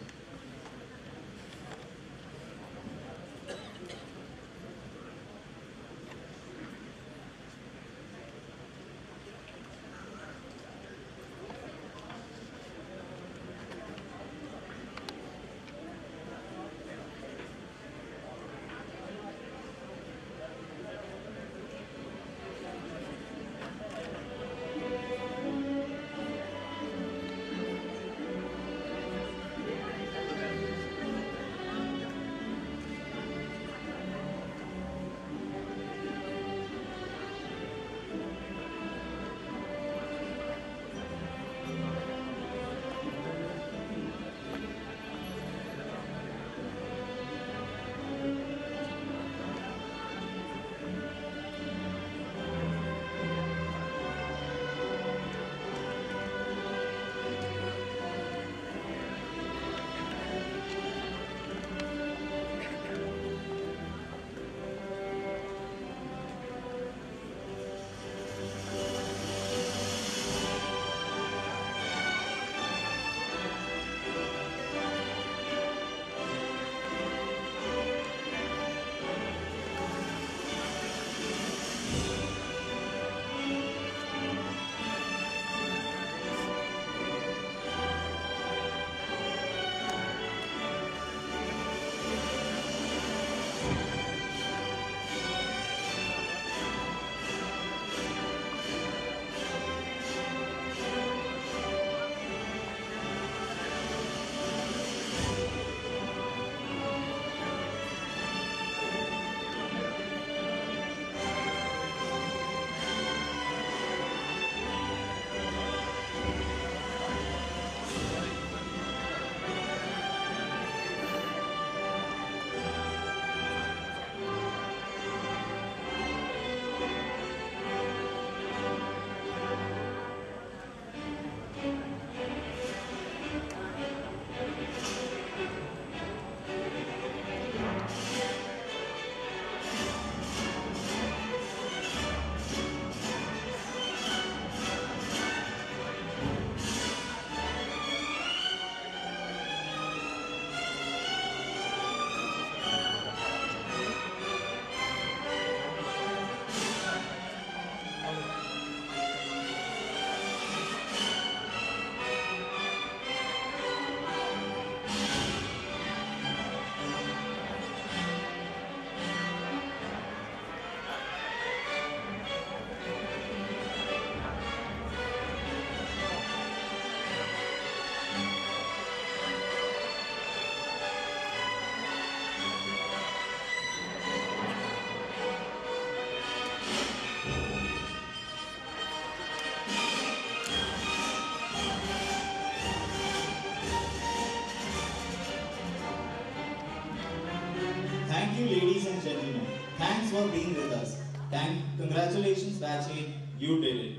Thank you, ladies and gentlemen. Thanks for being with us. Congratulations, 𝚙𝚘𝚗. You did it.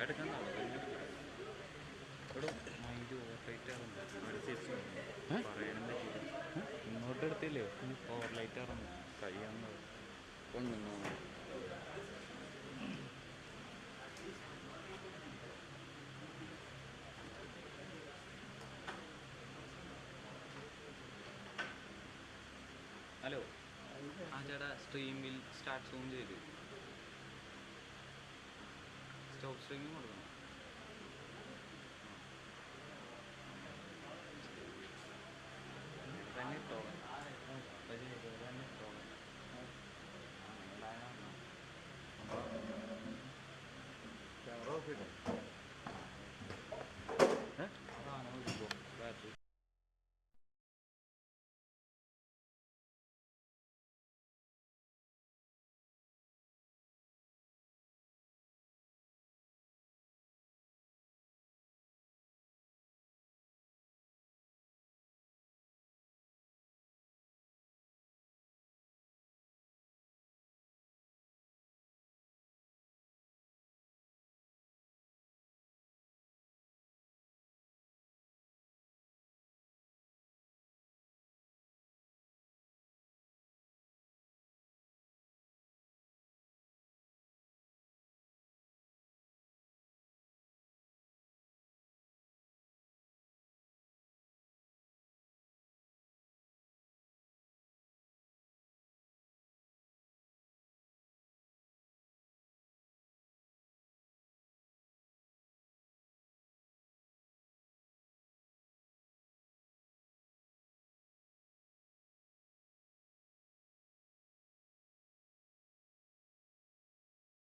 എടുക്കണ്ടാവും ഇവിടെ mind ഓവർലൈറ്റ് ആകുന്നു പറയണം പറ്റില്ല ഇങ്ങോട്ട് എടുത്തില്ലേ ഓവർലൈറ്റ് ആകുന്നു കഴിയാവുന്നത് കൊണ്ടുവന്നു hello ആ ചേട്ടാ സ്ട്രീമിൽ സ്റ്റാർട്ട് സൂം ചെയ്ത് സ്റ്റോപ്പ് സ്ട്രീമിങ് കൊടുക്കണം തന്നെ ഇട്ടോളാം തന്നെ ഇട്ടോളാം ക്യാമറ ഓഫ് ചെയ്തോ